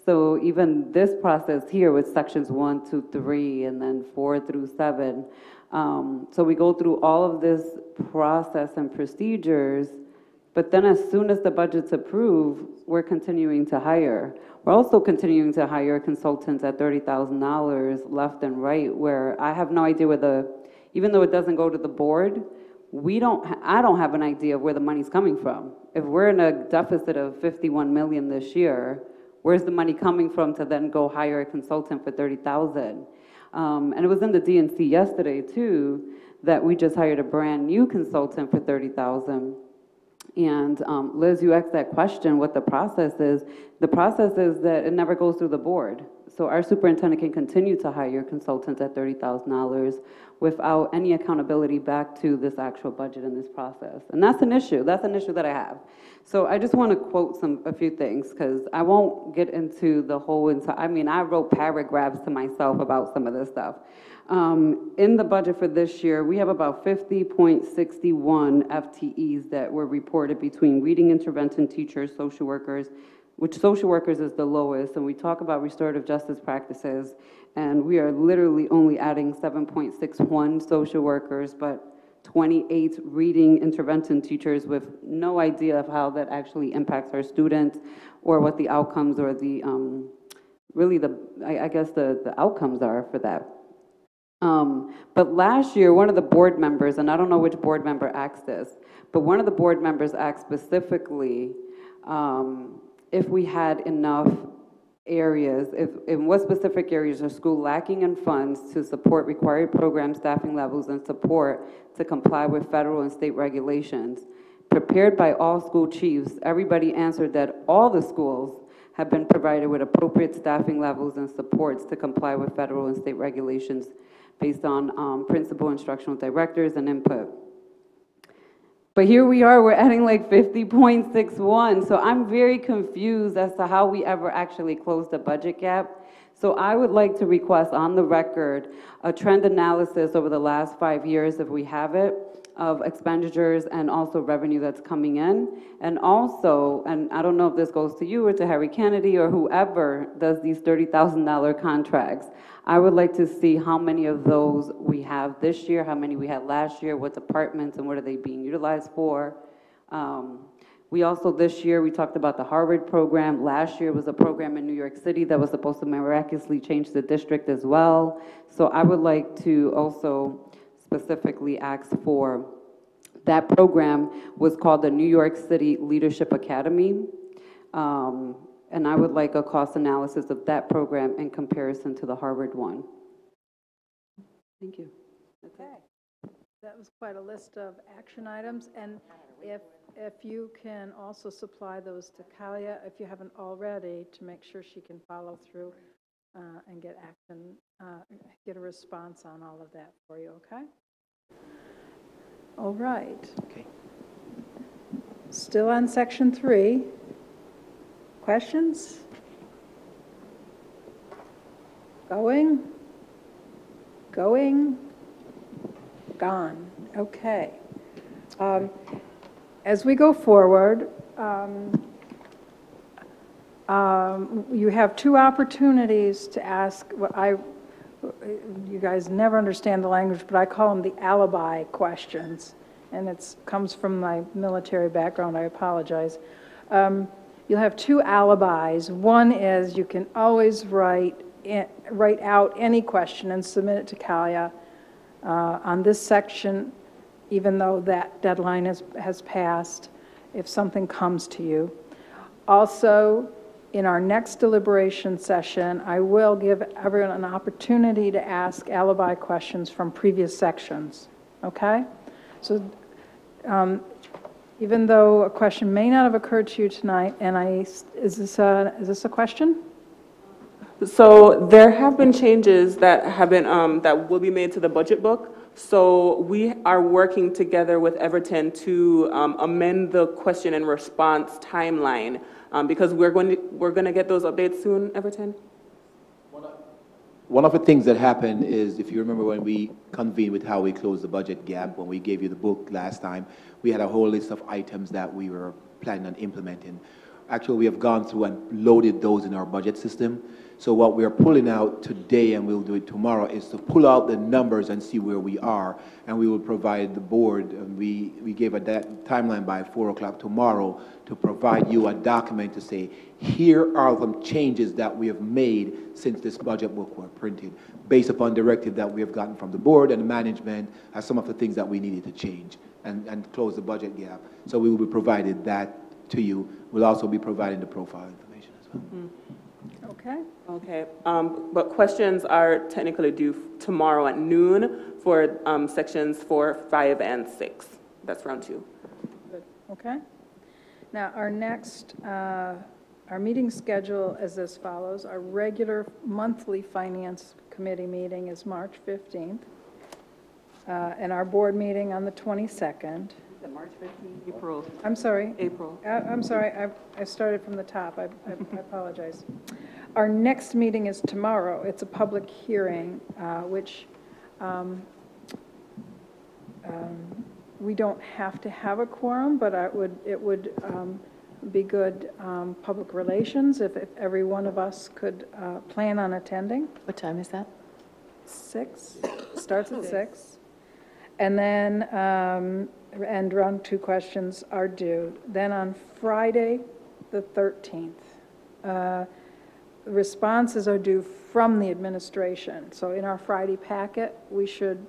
So even this process here with sections 1, 2, 3, and then 4 through 7. So we go through all of this process and procedures, but then as soon as the budget's approved, we're continuing to hire. We're also continuing to hire consultants at $30,000 left and right, where I have no idea where even though it doesn't go to the board, I don't have an idea of where the money's coming from. If we're in a deficit of 51 million this year, where's the money coming from to then go hire a consultant for 30,000? And it was in the DNC yesterday too, that we just hired a brand new consultant for 30,000. And Liz, you asked that question, what the process is. The process is that it never goes through the board. So our superintendent can continue to hire consultants at $30,000 without any accountability back to this actual budget in this process. And that's an issue. That's an issue that I have. So I just want to quote a few things, because I won't get into the whole entire, I wrote paragraphs to myself about some of this stuff. In the budget for this year, we have about 50.61 FTEs that were reported between reading intervention teachers, social workers, which social workers is the lowest, and we talk about restorative justice practices, and we are literally only adding 7.61 social workers, but 28 reading intervention teachers with no idea of how that actually impacts our students or what the outcomes or the, I guess the outcomes are for that. But last year, one of the board members, and I don't know which board member asked this, but one of the board members asked specifically if we had enough areas, in what specific areas are school lacking in funds to support required program staffing levels and support to comply with federal and state regulations. Prepared by all school chiefs, everybody answered that all the schools have been provided with appropriate staffing levels and supports to comply with federal and state regulations based on principal instructional directors and input. But here we are, we're adding like 50.61. So I'm very confused as to how we ever actually closed the budget gap. So I would like to request on the record a trend analysis over the last 5 years, if we have it, of expenditures and also revenue that's coming in. And also, and I don't know if this goes to you or to Harry Kennedy or whoever does these $30,000 contracts, I would like to see how many of those we have this year, how many we had last year, what departments and what are they being utilized for. We also, this year, we talked about the Harvard program. Last year was a program in New York City that was supposed to miraculously change the district as well. So I would like to also specifically ask for, that program was called the New York City Leadership Academy. And I would like a cost analysis of that program in comparison to the Harvard one. Thank you. Okay. That was quite a list of action items, and if you can also supply those to Kalia, if you haven't already, to make sure she can follow through and get action, get a response on all of that for you, okay? All right. Okay. Still on section 3. Questions? Going? Gone. Okay. As we go forward, you have 2 opportunities to ask what you guys never understand the language, but I call them the alibi questions, and it comes from my military background. I apologize. You'll have 2 alibis. One is you can always write out any question and submit it to Kalia on this section, even though that deadline has passed, if something comes to you. Also, in our next deliberation session, I will give everyone an opportunity to ask alibi questions from previous sections, okay? So even though a question may not have occurred to you tonight, and is this a question? So there have been changes that have been that will be made to the budget book. So we are working together with Everton to amend the question and response timeline because we're going to get those updates soon. Everton. One of the things that happened is, if you remember when we convened with how we closed the budget gap, when we gave you the book last time, we had a whole list of items that we were planning on implementing. Actually, we have gone through and loaded those in our budget system. So what we're pulling out today, and we'll do it tomorrow, is to pull out the numbers and see where we are, and we will provide the board, and we gave a timeline by 4 o'clock tomorrow to provide you a document to say, here are the changes that we have made since this budget book was printed, based upon directive that we have gotten from the board and the management, as some of the things that we needed to change and close the budget gap. So we will be providing that to you. We'll also be providing the profile information as well. Mm-hmm. Okay. Okay. But questions are technically due tomorrow at noon for sections 4, 5, and 6. That's round 2. Good. Okay. Now, our next, our meeting schedule is as follows. Our regular monthly Finance Committee meeting is March 15th, and our board meeting on the 22nd. March 15th? April. I'm sorry. April. I'm sorry. I started from the top. I apologize. Our next meeting is tomorrow. It's a public hearing, which we don't have to have a quorum, but it would be good public relations if every one of us could plan on attending. What time is that? 6. Starts at 6. And then, and round 2 questions are due. Then on Friday, the 13th, responses are due from the administration. So in our Friday packet, we should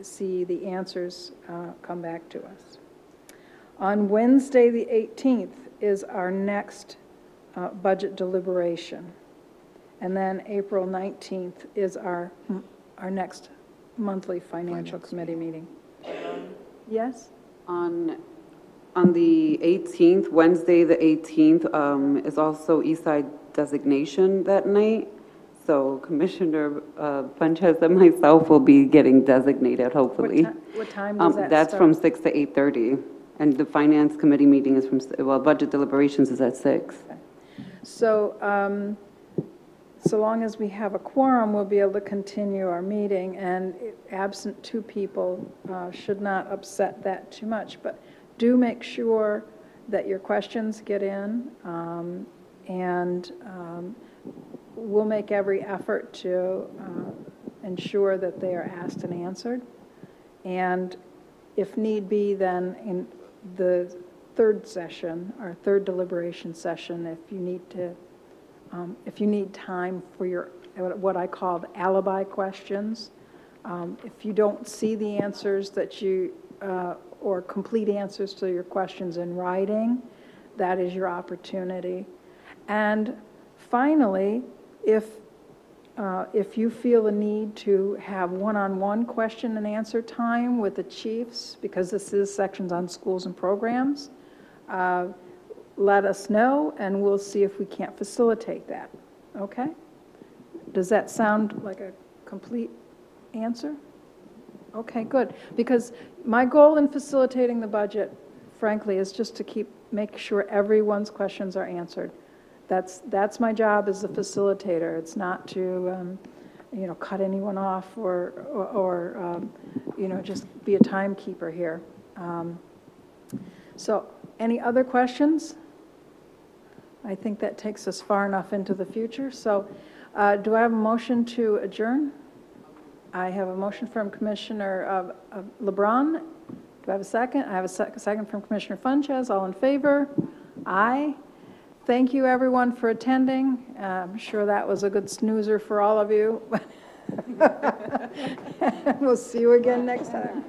see the answers come back to us. On Wednesday, the 18th, is our next budget deliberation. And then April 19th is our next monthly financial committee meeting. Yes? On the 18th, Wednesday the 18th, is also Eastside designation that night. So Commissioner Sanchez and myself will be getting designated, hopefully. What time does that That's start? from 6 to 8:30. And the Finance Committee meeting is from, well, budget deliberations is at 6. Okay. So, so long as we have a quorum, we'll be able to continue our meeting, and absent 2 people should not upset that too much. But do make sure that your questions get in, and we'll make every effort to ensure that they are asked and answered. And if need be, then in the third session, our third deliberation session, if you need time for your, what I called alibi questions. If you don't see the answers that you, or complete answers to your questions in writing, that is your opportunity. And finally, if you feel the need to have one-on-one question and answer time with the chiefs, because this is sections on schools and programs, let us know, and we'll see if we can't facilitate that. Okay? Does that sound like a complete answer? Okay, good. Because my goal in facilitating the budget, frankly, is just to make sure everyone's questions are answered. That's my job as a facilitator. It's not to, cut anyone off or just be a timekeeper here. So, any other questions? I think that takes us far enough into the future. So, do I have a motion to adjourn? I have a motion from Commissioner LeBron. Do I have a second? I have a second from Commissioner Funches. All in favor? Aye. Thank you, everyone, for attending. I'm sure that was a good snoozer for all of you. We'll see you again next time.